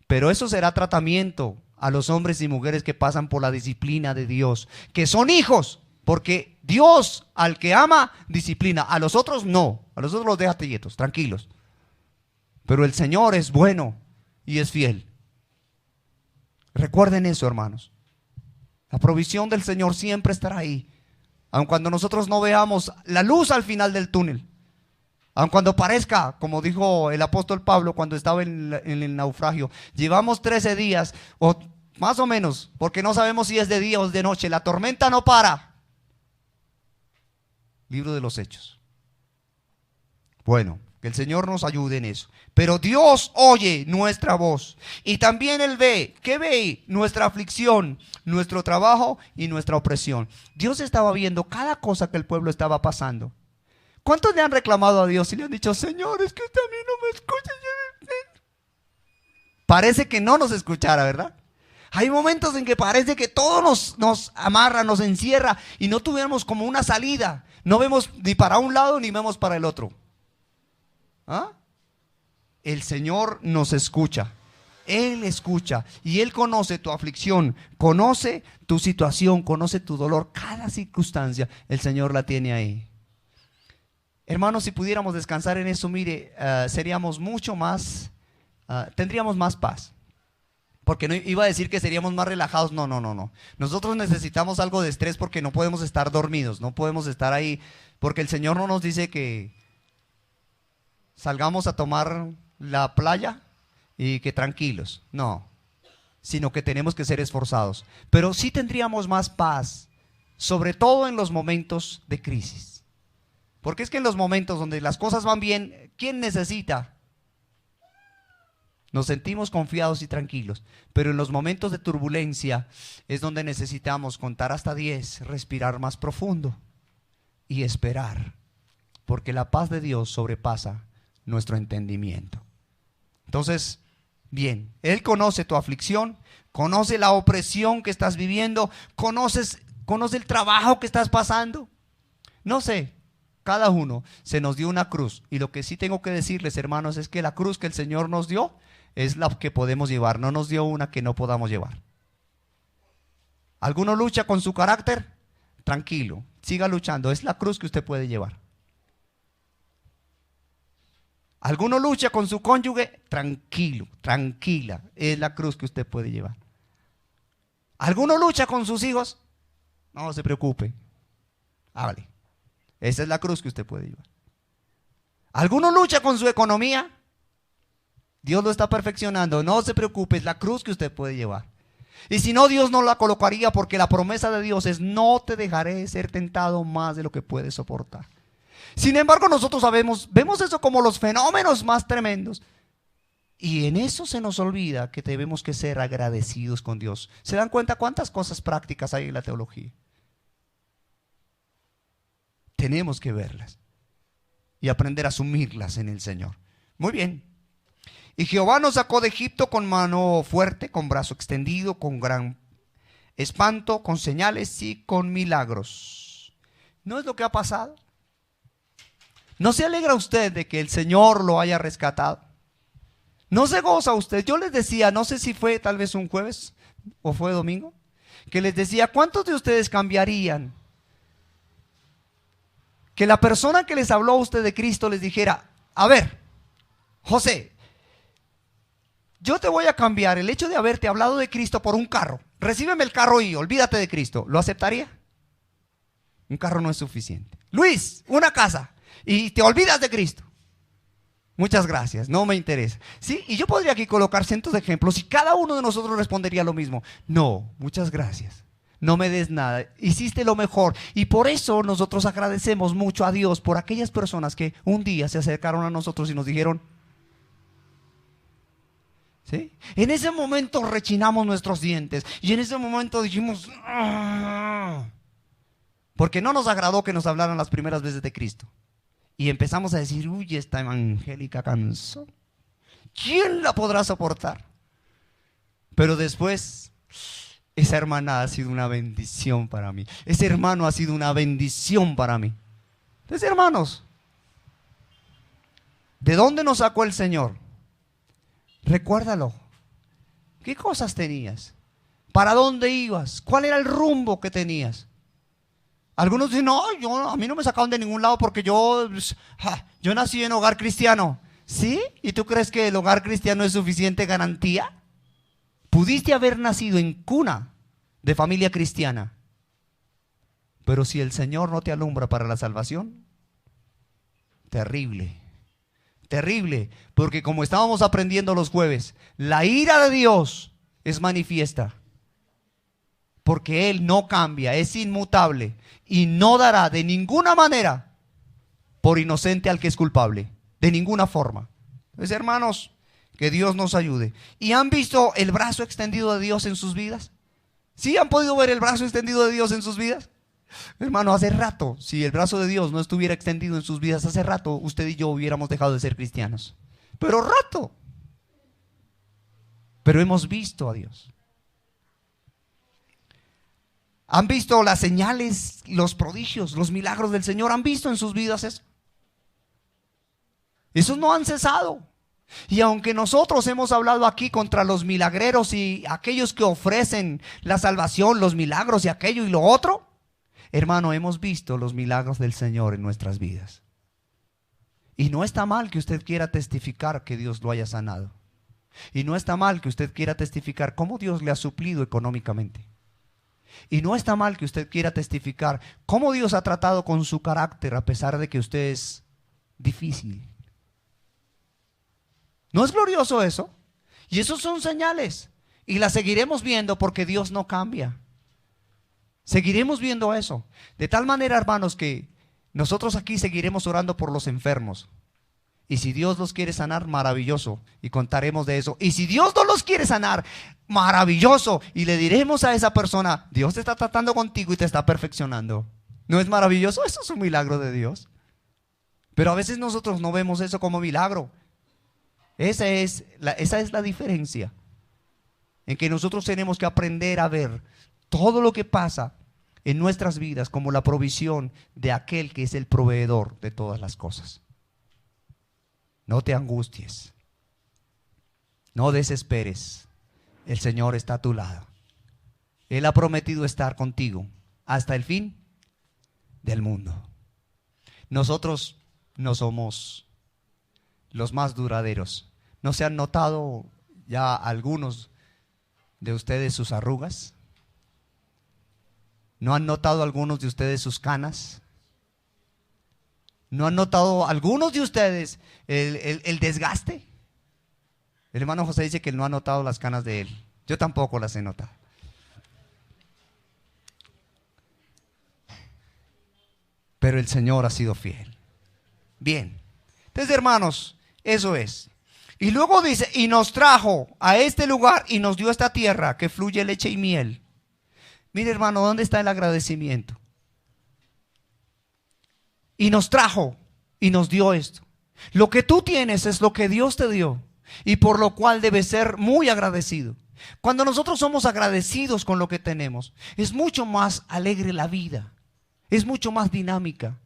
Pero eso será tratamiento a los hombres y mujeres que pasan por la disciplina de Dios, que son hijos, porque Dios al que ama disciplina, a los otros no, a los otros los deja quietos, tranquilos. Pero el Señor es bueno y es fiel. Recuerden eso, hermanos. La provisión del Señor siempre estará ahí. Aun cuando nosotros no veamos la luz al final del túnel. Aun cuando parezca, como dijo el apóstol Pablo cuando estaba en el naufragio, llevamos 13 días, o más o menos, porque no sabemos si es de día o es de noche. La tormenta no para. Libro de los Hechos. Bueno, que el Señor nos ayude en eso. Pero Dios oye nuestra voz. Y también Él ve. ¿Qué ve? Nuestra aflicción, nuestro trabajo y nuestra opresión. Dios estaba viendo cada cosa que el pueblo estaba pasando. ¿Cuántos le han reclamado a Dios y le han dicho, Señor, es que usted a mí no me escucha? Parece que no nos escuchara, ¿verdad? Hay momentos en que parece que todo nos amarra, nos encierra y no tuviéramos como una salida. No vemos ni para un lado ni vemos para el otro. ¿Ah? El Señor nos escucha. Él escucha y Él conoce tu aflicción, conoce tu situación, conoce tu dolor, cada circunstancia, el Señor la tiene ahí. Hermanos, si pudiéramos descansar en eso, mire, seríamos mucho más, tendríamos más paz. Porque no iba a decir que seríamos más relajados, no. Nosotros necesitamos algo de estrés porque no podemos estar dormidos, no podemos estar ahí, porque el Señor no nos dice que salgamos a tomar la playa y que tranquilos, no, sino que tenemos que ser esforzados. Pero sí tendríamos más paz, sobre todo en los momentos de crisis. Porque es que en los momentos donde las cosas van bien, ¿quién necesita? Nos sentimos confiados y tranquilos, pero en los momentos de turbulencia es donde necesitamos contar hasta 10, respirar más profundo y esperar, porque la paz de Dios sobrepasa nuestro entendimiento. Entonces, bien, Él conoce tu aflicción, conoce la opresión que estás viviendo, conoce el trabajo que estás pasando. No sé, cada uno se nos dio una cruz, y lo que sí tengo que decirles, hermanos, es que la cruz que el Señor nos dio es la que podemos llevar, no nos dio una que no podamos llevar. ¿Alguno lucha con su carácter? Tranquilo, siga luchando, es la cruz que usted puede llevar. ¿Alguno lucha con su cónyuge? Tranquilo, tranquila, es la cruz que usted puede llevar. ¿Alguno lucha con sus hijos? No se preocupe, hágale. Esa es la cruz que usted puede llevar. ¿Alguno lucha con su economía? Dios lo está perfeccionando, no se preocupe, es la cruz que usted puede llevar. Y si no, Dios no la colocaría, porque la promesa de Dios es: no te dejaré ser tentado más de lo que puedes soportar. Sin embargo, nosotros vemos eso como los fenómenos más tremendos, y en eso se nos olvida que debemos que ser agradecidos con Dios. ¿Se dan cuenta cuántas cosas prácticas hay en la teología? Tenemos que verlas y aprender a asumirlas en el Señor. Muy bien. Y Jehová nos sacó de Egipto con mano fuerte, con brazo extendido, con gran espanto, con señales y con milagros. ¿No es lo que ha pasado? ¿No se alegra usted de que el Señor lo haya rescatado? ¿No se goza usted? Yo les decía, no sé si fue tal vez un jueves o fue domingo, que les decía: ¿cuántos de ustedes cambiarían que la persona que les habló a usted de Cristo les dijera: a ver, José, yo te voy a cambiar el hecho de haberte hablado de Cristo por un carro, recíbeme el carro y olvídate de Cristo? ¿Lo aceptaría? Un carro no es suficiente. Luis, una casa y te olvidas de Cristo. Muchas gracias, no me interesa. Sí, y yo podría aquí colocar cientos de ejemplos y cada uno de nosotros respondería lo mismo: no, muchas gracias, no me des nada, hiciste lo mejor. Y por eso nosotros agradecemos mucho a Dios por aquellas personas que un día se acercaron a nosotros y nos dijeron, ¿sí? En ese momento rechinamos nuestros dientes y en ese momento dijimos, ¡ah!, porque no nos agradó que nos hablaran las primeras veces de Cristo. Y empezamos a decir: uy, esta evangélica canción, ¿quién la podrá soportar? Pero después, esa hermana ha sido una bendición para mí. Ese hermano ha sido una bendición para mí. Entonces, hermanos, ¿de dónde nos sacó el Señor? Recuérdalo. ¿Qué cosas tenías? ¿Para dónde ibas? ¿Cuál era el rumbo que tenías? Algunos dicen: no, a mí no me sacaron de ningún lado porque yo nací en hogar cristiano. ¿Sí? ¿Y tú crees que el hogar cristiano es suficiente garantía? Pudiste haber nacido en cuna de familia cristiana, pero si el Señor no te alumbra para la salvación, terrible, terrible, porque como estábamos aprendiendo los jueves, la ira de Dios es manifiesta, porque Él no cambia, es inmutable y no dará de ninguna manera por inocente al que es culpable, de ninguna forma. Entonces, hermanos, que Dios nos ayude. ¿Y han visto el brazo extendido de Dios en sus vidas? ¿Sí han podido ver el brazo extendido de Dios en sus vidas? Hermano, hace rato, si el brazo de Dios no estuviera extendido en sus vidas, hace rato usted y yo hubiéramos dejado de ser cristianos. Pero rato. Pero hemos visto a Dios. ¿Han visto las señales, los prodigios, los milagros del Señor? ¿Han visto en sus vidas eso? Esos no han cesado. Y aunque nosotros hemos hablado aquí contra los milagreros y aquellos que ofrecen la salvación, los milagros y aquello y lo otro, hermano, hemos visto los milagros del Señor en nuestras vidas. Y no está mal que usted quiera testificar que Dios lo haya sanado. Y no está mal que usted quiera testificar cómo Dios le ha suplido económicamente. Y no está mal que usted quiera testificar cómo Dios ha tratado con su carácter a pesar de que usted es difícil. ¿No es glorioso eso? Y esos son señales. Y las seguiremos viendo porque Dios no cambia. Seguiremos viendo eso. De tal manera, hermanos, que nosotros aquí seguiremos orando por los enfermos. Y si Dios los quiere sanar, maravilloso. Y contaremos de eso. Y si Dios no los quiere sanar, maravilloso. Y le diremos a esa persona, Dios te está tratando contigo y te está perfeccionando. ¿No es maravilloso? Eso es un milagro de Dios. Pero a veces nosotros no vemos eso como milagro. Esa es la diferencia. En que nosotros tenemos que aprender a ver todo lo que pasa en nuestras vidas como la provisión de aquel que es el proveedor de todas las cosas. No te angusties, no desesperes, el Señor está a tu lado. Él ha prometido estar contigo hasta el fin del mundo. Nosotros no somos los más duraderos. ¿No se han notado ya algunos de ustedes sus arrugas? ¿No han notado algunos de ustedes sus canas? ¿No han notado algunos de ustedes el desgaste? El hermano José dice que él no ha notado las canas de él. Yo tampoco las he notado. Pero el Señor ha sido fiel. Bien. Entonces, hermanos, eso es. Y luego dice, y nos trajo a este lugar y nos dio esta tierra que fluye leche y miel. Mire, hermano, ¿dónde está el agradecimiento? Y nos trajo y nos dio esto. Lo que tú tienes es lo que Dios te dio y por lo cual debes ser muy agradecido. Cuando nosotros somos agradecidos con lo que tenemos, es mucho más alegre la vida, es mucho más dinámica.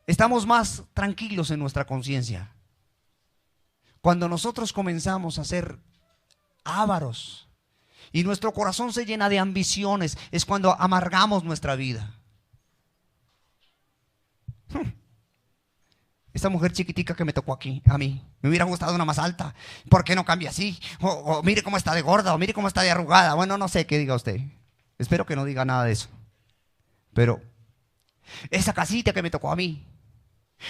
Estamos más tranquilos en nuestra conciencia. Cuando nosotros comenzamos a ser ávaros y nuestro corazón se llena de ambiciones, es cuando amargamos nuestra vida. Esta mujer chiquitica que me tocó aquí, a mí, me hubiera gustado una más alta. ¿Por qué no cambia así? O mire cómo está de gorda, o mire cómo está de arrugada. Bueno, no sé qué diga usted. Espero que no diga nada de eso. Pero esa casita que me tocó a mí,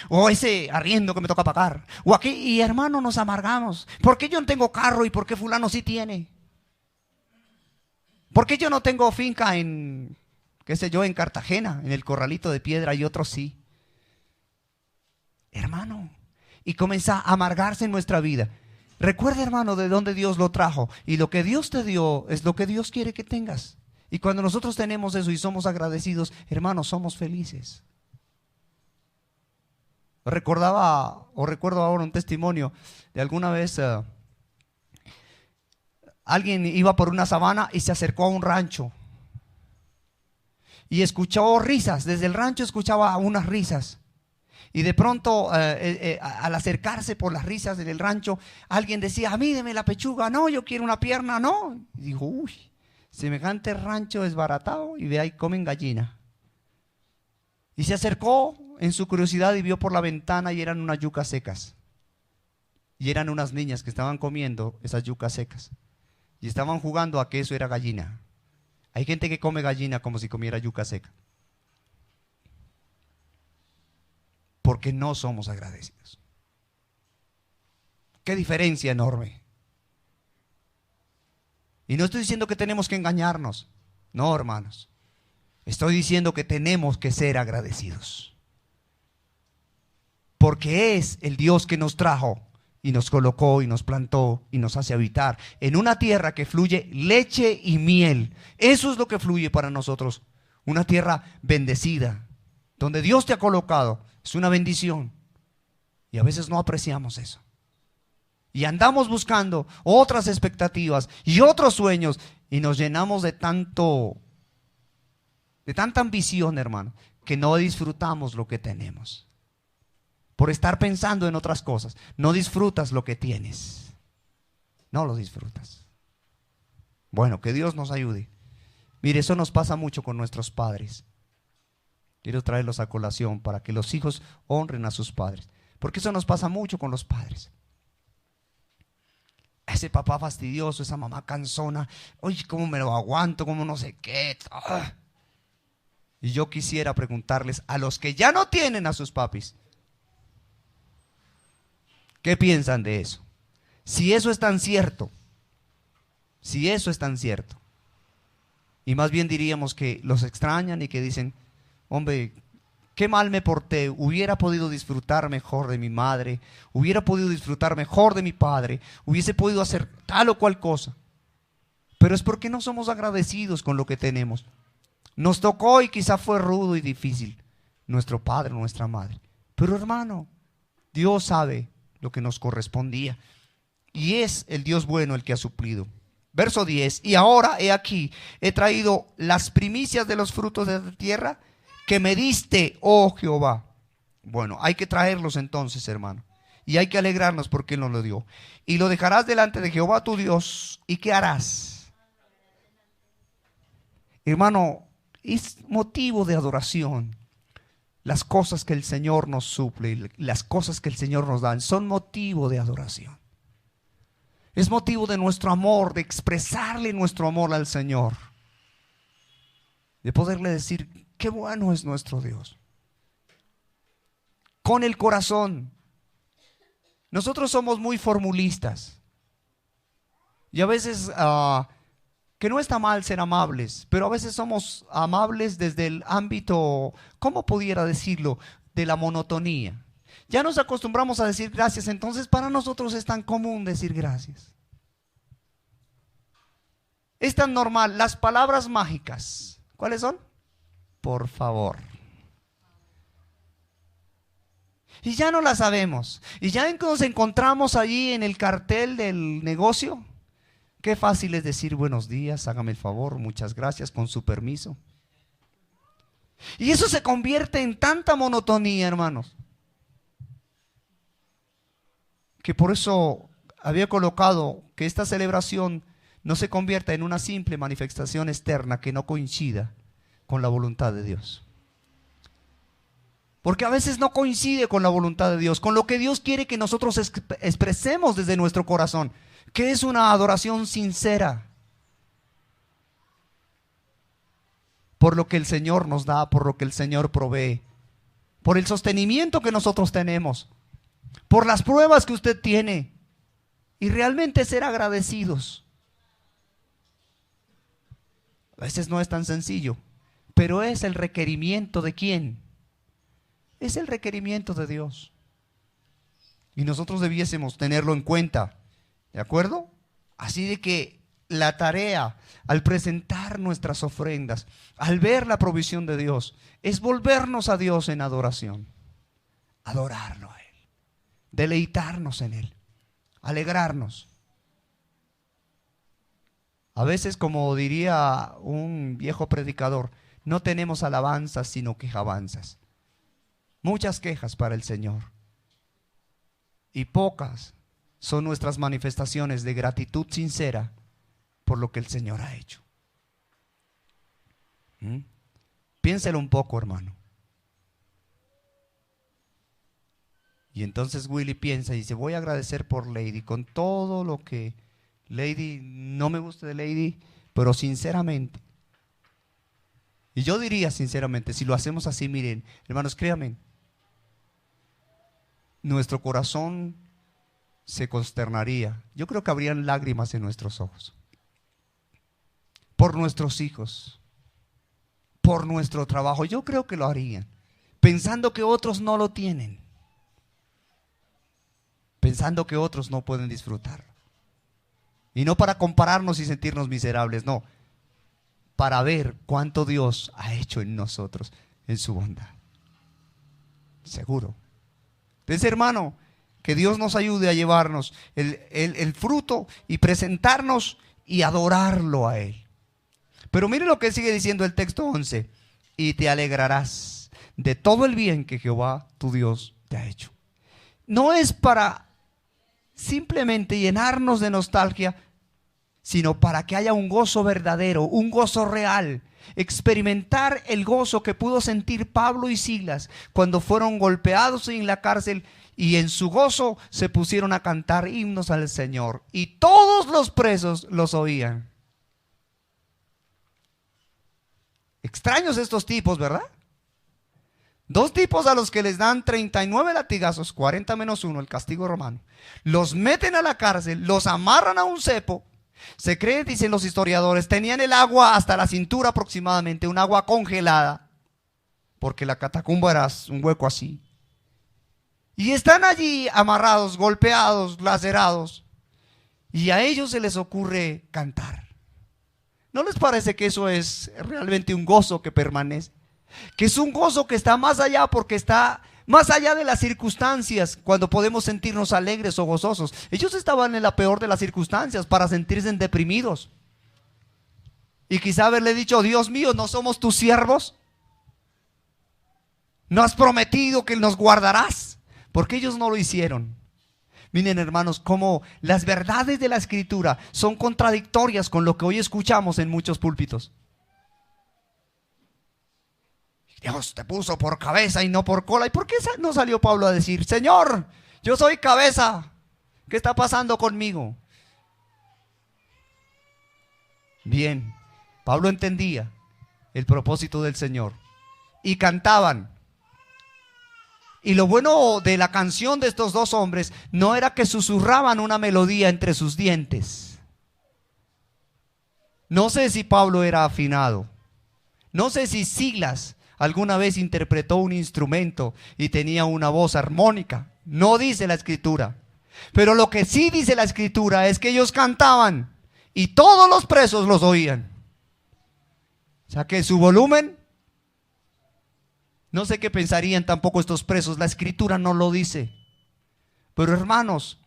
o ese arriendo que me toca pagar, o aquí, y hermano, nos amargamos. ¿Por qué yo no tengo carro y por qué fulano sí tiene? ¿Por qué yo no tengo finca en, qué sé yo, en Cartagena, en el Corralito de Piedra y otros sí? Hermano, y comienza a amargarse en nuestra vida. Recuerda, hermano, de dónde Dios lo trajo, y lo que Dios te dio es lo que Dios quiere que tengas. Y cuando nosotros tenemos eso y somos agradecidos, hermanos, somos felices. Recuerdo ahora un testimonio de alguna vez. Alguien iba por una sabana y se acercó a un rancho y escuchó risas. Desde el rancho escuchaba unas risas. Y de pronto, al acercarse por las risas del rancho, alguien decía, mídeme la pechuga. No, yo quiero una pierna, no. Y dijo, uy, semejante rancho desbaratado, y ve ahí comen gallina. Y se acercó en su curiosidad y vio por la ventana y eran unas yucas secas. Y eran unas niñas que estaban comiendo esas yucas secas. Y estaban jugando a que eso era gallina. Hay gente que come gallina como si comiera yuca seca. Porque no somos agradecidos. Qué diferencia enorme. Y no estoy diciendo que tenemos que engañarnos. No, hermanos. Estoy diciendo que tenemos que ser agradecidos. Porque es el Dios que nos trajo y nos colocó y nos plantó y nos hace habitar en una tierra que fluye leche y miel. Eso es lo que fluye para nosotros. Una tierra bendecida, donde Dios te ha colocado. Es una bendición. Y a veces no apreciamos eso. Y andamos buscando otras expectativas y otros sueños y nos llenamos de tanta ambición, hermano, que no disfrutamos lo que tenemos. Por estar pensando en otras cosas, no disfrutas lo que tienes. No lo disfrutas. Bueno, que Dios nos ayude. Mire, eso nos pasa mucho con nuestros padres. Quiero traerlos a colación para que los hijos honren a sus padres. Porque eso nos pasa mucho con los padres. Ese papá fastidioso, esa mamá cansona. Oye, ¿cómo me lo aguanto? ¿Cómo no sé qué? Y yo quisiera preguntarles a los que ya no tienen a sus papis, ¿qué piensan de eso? Si eso es tan cierto, y más bien diríamos que los extrañan y que dicen, hombre, qué mal me porté, hubiera podido disfrutar mejor de mi madre, hubiera podido disfrutar mejor de mi padre, hubiese podido hacer tal o cual cosa. Pero es porque no somos agradecidos con lo que tenemos. Nos tocó y quizá fue rudo y difícil, nuestro padre, nuestra madre. Pero hermano, Dios sabe lo que nos correspondía. Y es el Dios bueno el que ha suplido. Verso 10. Y ahora he aquí, he traído las primicias de los frutos de la tierra que me diste, oh Jehová. Bueno, hay que traerlos entonces, hermano. Y hay que alegrarnos porque Él nos lo dio. Y lo dejarás delante de Jehová tu Dios. ¿Y qué harás? Hermano, es motivo de adoración. Las cosas que el Señor nos suple, las cosas que el Señor nos da, son motivo de adoración. Es motivo de nuestro amor, de expresarle nuestro amor al Señor. De poderle decir, qué bueno es nuestro Dios. Con el corazón. Nosotros somos muy formulistas. Y a veces, que no está mal ser amables, pero a veces somos amables desde el ámbito, ¿cómo pudiera decirlo? De la monotonía. Ya nos acostumbramos a decir gracias, entonces para nosotros es tan común decir gracias. Es tan normal. Las palabras mágicas, ¿cuáles son? Por favor. Y ya no las sabemos. Y ya nos encontramos allí en el cartel del negocio. Qué fácil es decir buenos días, hágame el favor, muchas gracias, con su permiso. Y eso se convierte en tanta monotonía, hermanos, que por eso había colocado que esta celebración no se convierta en una simple manifestación externa que no coincida con la voluntad de Dios. Porque a veces no coincide con la voluntad de Dios, con lo que Dios quiere que nosotros expresemos desde nuestro corazón, que es una adoración sincera por lo que el Señor nos da, por lo que el Señor provee, por el sostenimiento que nosotros tenemos, por las pruebas que usted tiene, y realmente ser agradecidos. A veces no es tan sencillo, pero es el requerimiento de ¿quién? Es el requerimiento de Dios. Y nosotros debiésemos tenerlo en cuenta, ¿de acuerdo? Así de que la tarea al presentar nuestras ofrendas, al ver la provisión de Dios, es volvernos a Dios en adoración, adorarlo a Él, deleitarnos en Él, alegrarnos. A veces, como diría un viejo predicador, no tenemos alabanzas sino quejabanzas. Muchas quejas para el Señor y pocas son nuestras manifestaciones de gratitud sincera por lo que el Señor ha hecho. Piénselo un poco, hermano. Y entonces Willy piensa y dice, voy a agradecer por Lady, con todo lo que Lady, no me gusta de Lady, pero sinceramente. Y yo diría sinceramente, si lo hacemos así, miren, hermanos, créanme, nuestro corazón se consternaría. Yo creo que habrían lágrimas en nuestros ojos. Por nuestros hijos, por nuestro trabajo, yo creo que lo harían, pensando que otros no lo tienen, pensando que otros no pueden disfrutar. Y no para compararnos y sentirnos miserables, no, para ver cuánto Dios ha hecho en nosotros, en su bondad. Seguro. Entonces, hermano, que Dios nos ayude a llevarnos el fruto y presentarnos y adorarlo a Él. Pero mire lo que sigue diciendo el texto 11. Y te alegrarás de todo el bien que Jehová tu Dios te ha hecho. No es para simplemente llenarnos de nostalgia, sino para que haya un gozo verdadero, un gozo real. Experimentar el gozo que pudo sentir Pablo y Silas cuando fueron golpeados en la cárcel y en su gozo se pusieron a cantar himnos al Señor y todos los presos los oían. Extraños estos tipos, ¿verdad? Dos tipos a los que les dan 39 latigazos, 40 menos 1, el castigo romano. Los meten a la cárcel, los amarran a un cepo. Se cree, dicen los historiadores, tenían el agua hasta la cintura aproximadamente, un agua congelada. porque la catacumba era un hueco así. Y están allí amarrados, golpeados, lacerados. Y a ellos se les ocurre cantar. ¿No les parece que eso es realmente un gozo que permanece? Que es un gozo que está más allá, porque está más allá de las circunstancias, cuando podemos sentirnos alegres o gozosos. Ellos estaban en la peor de las circunstancias para sentirse deprimidos. Y quizá haberle dicho: Dios mío, ¿no somos tus siervos? ¿No has prometido que nos guardarás? Porque ellos no lo hicieron. Miren, hermanos, cómo las verdades de la Escritura son contradictorias con lo que hoy escuchamos en muchos púlpitos. Dios te puso por cabeza y no por cola. ¿Y por qué no salió Pablo a decir: Señor, yo soy cabeza, ¿qué está pasando conmigo? Bien, Pablo entendía el propósito del Señor y cantaban. Y lo bueno de la canción de estos dos hombres no era que susurraban una melodía entre sus dientes. No sé si Pablo era afinado. No sé si Silas alguna vez interpretó un instrumento y tenía una voz armónica. No dice la Escritura. Pero lo que sí dice la Escritura es que ellos cantaban y todos los presos los oían. O sea que su volumen, no sé qué pensarían tampoco estos presos. La Escritura no lo dice. Pero hermanos,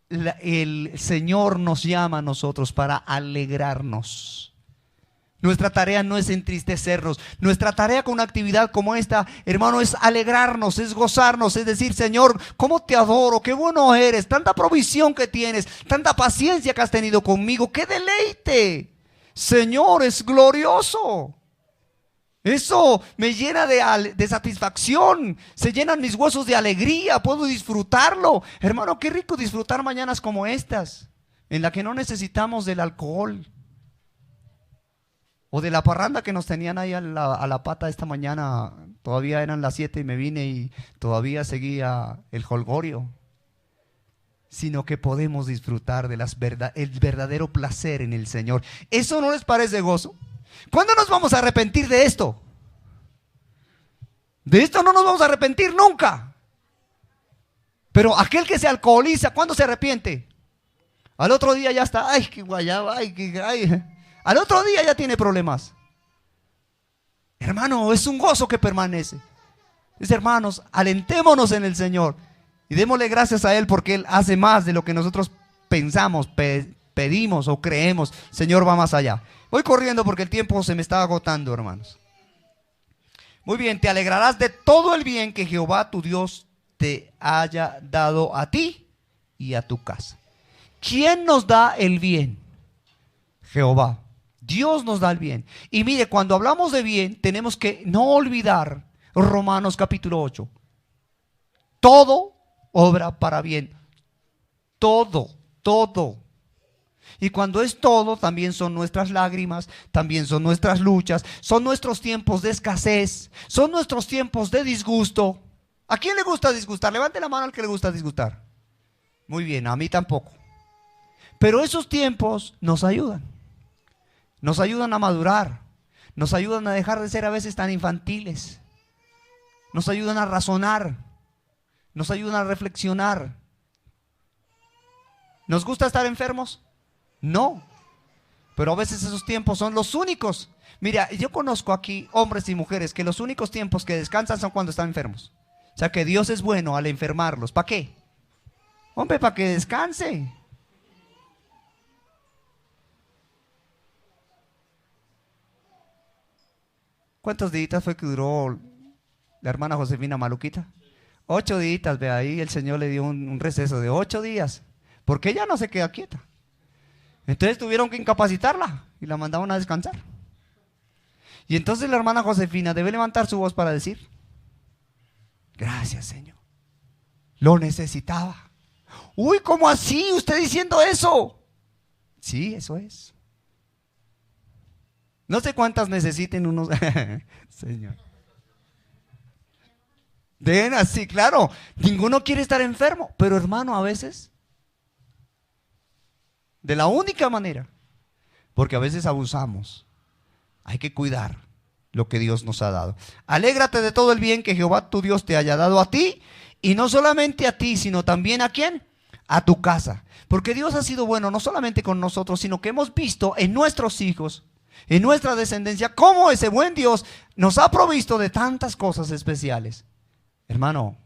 el Señor nos llama a nosotros para alegrarnos. Nuestra tarea no es entristecernos. Nuestra tarea con una actividad como esta, hermano, es alegrarnos, es gozarnos, es decir: Señor, cómo te adoro, qué bueno eres, tanta provisión que tienes, tanta paciencia que has tenido conmigo, qué deleite. Señor, es glorioso. Eso me llena de satisfacción, se llenan mis huesos de alegría, puedo disfrutarlo. Hermano, qué rico disfrutar mañanas como estas, en la que no necesitamos del alcohol o de la parranda que nos tenían ahí a la pata esta mañana. Todavía eran las 7 y me vine y todavía seguía el jolgorio. Sino que podemos disfrutar de el verdadero placer en el Señor. ¿Eso no les parece gozo? ¿Cuándo nos vamos a arrepentir de esto? De esto no nos vamos a arrepentir nunca. Pero aquel que se alcoholiza, ¿cuándo se arrepiente? Al otro día ya está: ay, qué guayaba, ay. Al otro día ya tiene problemas. Hermano, es un gozo que permanece. Hermanos, alentémonos en el Señor y démosle gracias a Él, porque Él hace más de lo que nosotros pensamos, pedimos o creemos. Señor va más allá. Voy corriendo porque el tiempo se me está agotando, hermanos. Muy bien, te alegrarás de todo el bien que Jehová tu Dios te haya dado a ti y a tu casa. ¿Quién nos da el bien? Jehová. Dios nos da el bien. Y mire, cuando hablamos de bien, tenemos que no olvidar Romanos capítulo 8. Todo obra para bien. Todo. Y cuando es todo, también son nuestras lágrimas, también son nuestras luchas, son nuestros tiempos de escasez, son nuestros tiempos de disgusto. ¿A quién le gusta disgustar? Levante la mano al que le gusta disgustar. Muy bien, a mí tampoco. Pero esos tiempos nos ayudan a madurar, nos ayudan a dejar de ser a veces tan infantiles, nos ayudan a razonar, nos ayudan a reflexionar. ¿Nos gusta estar enfermos? No, pero a veces esos tiempos son los únicos. Mira, yo conozco aquí hombres y mujeres que los únicos tiempos que descansan son cuando están enfermos. O sea que Dios es bueno al enfermarlos. ¿Para qué? Hombre, para que descanse. ¿Cuántos días fue que duró la hermana Josefina Maluquita? 8 días, ve ahí, el Señor le dio un receso de 8 días, porque ella no se queda quieta. Entonces tuvieron que incapacitarla y la mandaron a descansar. Y entonces la hermana Josefina debe levantar su voz para decir: gracias, Señor, lo necesitaba. Uy, ¿cómo así? ¿Usted diciendo eso? Sí, eso es. No sé cuántas necesiten unos. Señor. Den así, claro. Ninguno quiere estar enfermo. Pero hermano, a veces, de la única manera, porque a veces abusamos, hay que cuidar lo que Dios nos ha dado. Alégrate de todo el bien que Jehová tu Dios te haya dado a ti, y no solamente a ti, sino también ¿a quién? A tu casa. Porque Dios ha sido bueno no solamente con nosotros, sino que hemos visto en nuestros hijos, en nuestra descendencia, cómo ese buen Dios nos ha provisto de tantas cosas especiales. Hermano,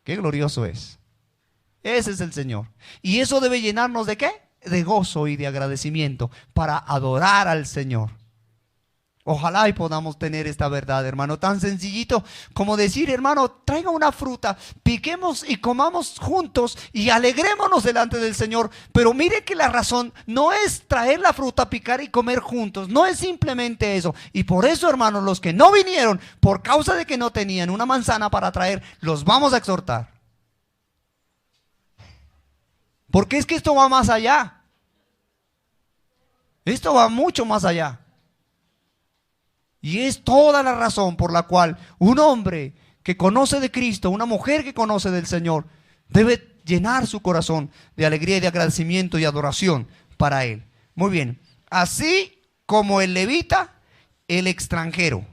qué glorioso es. Ese es el Señor. Y eso debe llenarnos ¿de qué? De gozo y de agradecimiento para adorar al Señor. Ojalá y podamos tener esta verdad, hermano, tan sencillito como decir, hermano, traiga una fruta, piquemos y comamos juntos y alegrémonos delante del Señor. Pero mire que la razón no es traer la fruta, picar y comer juntos, no es simplemente eso. Y por eso, hermanos, los que no vinieron por causa de que no tenían una manzana para traer, los vamos a exhortar. Porque es que esto va más allá. Esto va mucho más allá. Y es toda la razón por la cual un hombre que conoce de Cristo, una mujer que conoce del Señor, debe llenar su corazón de alegría y de agradecimiento y adoración para Él. Muy bien, así como el levita, el extranjero.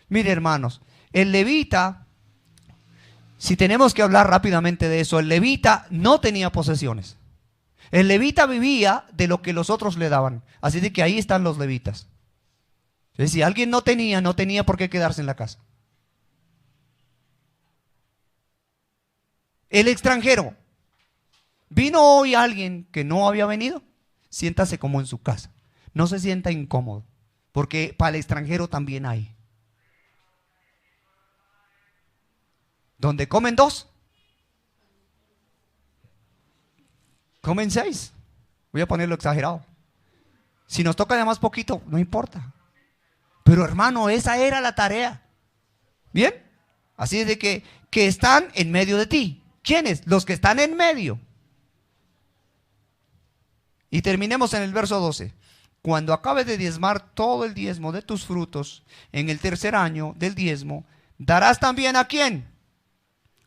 Mire, hermanos, el levita, si tenemos que hablar rápidamente de eso, el levita no tenía posesiones. El levita vivía de lo que los otros le daban. Así de que ahí están los levitas. Entonces, si alguien no tenía por qué quedarse en la casa. El extranjero. ¿Vino hoy alguien que no había venido? Siéntase como en su casa. No se sienta incómodo, porque para el extranjero también hay. Donde comen dos, comen seis. Voy a ponerlo exagerado. Si nos toca además poquito, no importa. Pero hermano, esa era la tarea. ¿Bien? Así es de que están en medio de ti. ¿Quiénes? Los que están en medio. Y terminemos en el verso 12. Cuando acabes de diezmar todo el diezmo de tus frutos, en el tercer año del diezmo, darás también ¿a quién?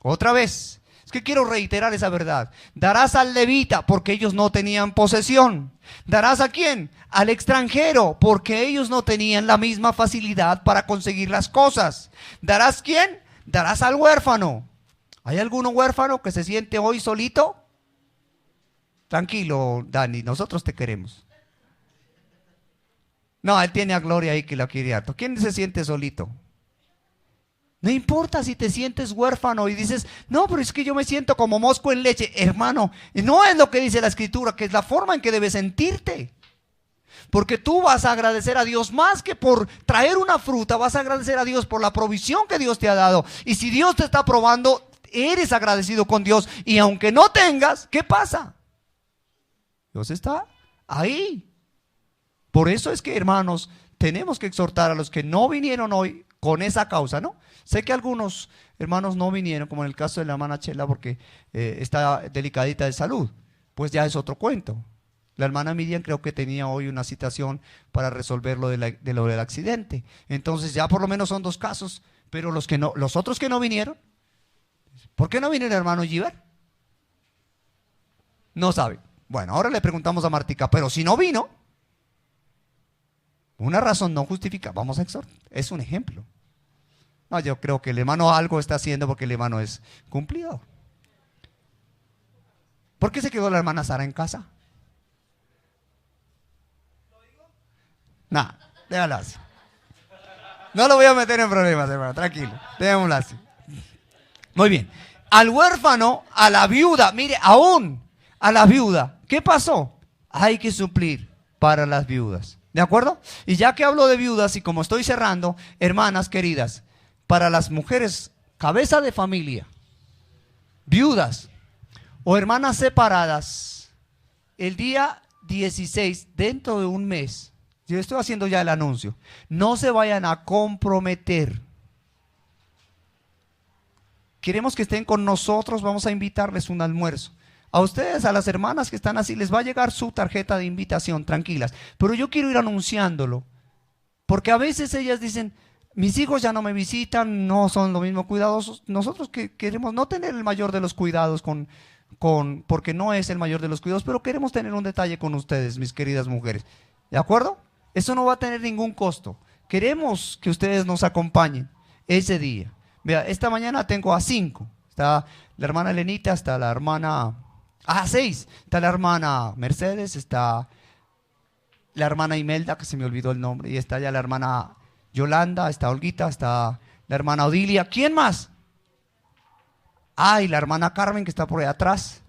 Otra vez. Es que quiero reiterar esa verdad. Darás al levita porque ellos no tenían posesión. ¿Darás a quién? Al extranjero porque ellos no tenían la misma facilidad para conseguir las cosas. ¿Darás quién? Darás al huérfano. ¿Hay alguno huérfano que se siente hoy solito? Tranquilo, Dani, nosotros te queremos. No, él tiene a Gloria ahí que la quiere harto. ¿Quién se siente solito? No importa si te sientes huérfano y dices, no, pero es que yo me siento como mosco en leche. Hermano, no es lo que dice la Escritura, que es la forma en que debes sentirte. Porque tú vas a agradecer a Dios más que por traer una fruta, vas a agradecer a Dios por la provisión que Dios te ha dado. Y si Dios te está probando, eres agradecido con Dios. Y aunque no tengas, ¿qué pasa? Dios está ahí. Por eso es que, hermanos, tenemos que exhortar a los que no vinieron hoy con esa causa, ¿no? Sé que algunos hermanos no vinieron, como en el caso de la hermana Chela, porque está delicadita de salud. Pues ya es otro cuento. La hermana Miriam creo que tenía hoy una citación para resolver lo del accidente. Entonces ya por lo menos son dos casos, pero los otros que no vinieron, ¿por qué no vino el hermano Giver? No sabe. Bueno, ahora le preguntamos a Martica, pero si no vino, una razón no justifica. Vamos a exhortar. Es un ejemplo. No, yo creo que el hermano algo está haciendo porque el hermano es cumplido. ¿Por qué se quedó la hermana Sara en casa? Nada, déjala así. No lo voy a meter en problemas, hermano, tranquilo. Déjala así. Muy bien. Al huérfano, a la viuda, mire, aún a la viuda, ¿qué pasó? Hay que suplir para las viudas. ¿De acuerdo? Y ya que hablo de viudas y como estoy cerrando, hermanas queridas, para las mujeres cabeza de familia, viudas o hermanas separadas, el día 16, dentro de un mes, yo estoy haciendo ya el anuncio, no se vayan a comprometer. Queremos que estén con nosotros, vamos a invitarles un almuerzo. A ustedes, a las hermanas que están así, les va a llegar su tarjeta de invitación, tranquilas. Pero yo quiero ir anunciándolo, porque a veces ellas dicen, mis hijos ya no me visitan, no son lo mismo cuidadosos. Nosotros que queremos no tener el mayor de los cuidados porque no es el mayor de los cuidados, pero queremos tener un detalle con ustedes, mis queridas mujeres. ¿De acuerdo? Eso no va a tener ningún costo. queremos que ustedes nos acompañen ese día. Vea, esta mañana tengo a 5. Está la hermana Lenita, está la hermana... a 6. Está la hermana Mercedes, está la hermana Imelda, que se me olvidó el nombre, y está ya la hermana Yolanda, está Olguita, está la hermana Odilia. ¿Quién más? Y la hermana Carmen, que está por ahí atrás.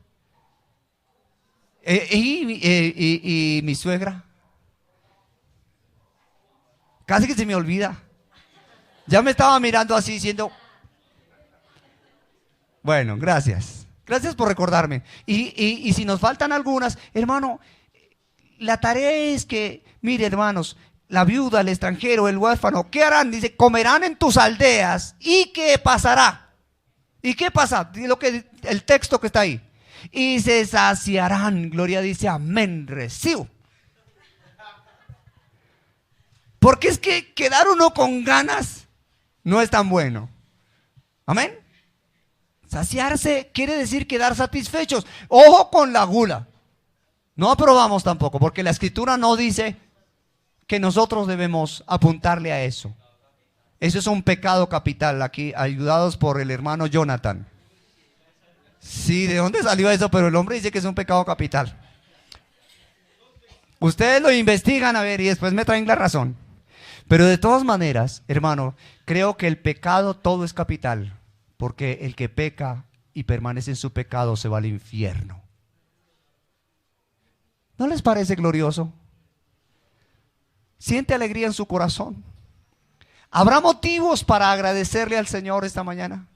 Y mi suegra. Casi que se me olvida. Ya me estaba mirando así diciendo... Bueno, gracias. Gracias por recordarme. Y si nos faltan algunas, hermano, la tarea es que, mire, hermanos, la viuda, el extranjero, el huérfano, ¿qué harán? Dice, comerán en tus aldeas. ¿Y qué pasará? ¿Y qué pasa? El texto que está ahí. Y se saciarán. Gloria dice, amén, recibo. Porque es que quedar uno con ganas no es tan bueno. Amén. Saciarse quiere decir quedar satisfechos. Ojo con la gula. No aprobamos tampoco, porque la escritura no dice que nosotros debemos apuntarle a eso. Eso es un pecado capital, aquí ayudados por el hermano Jonathan. Sí, ¿de dónde salió eso? Pero el hombre dice que es un pecado capital. Ustedes lo investigan a ver y después me traen la razón. Pero de todas maneras, hermano, creo que el pecado todo es capital, porque el que peca y permanece en su pecado se va al infierno. ¿No les parece glorioso? ¿Siente alegría en su corazón? ¿Habrá motivos para agradecerle al Señor esta mañana?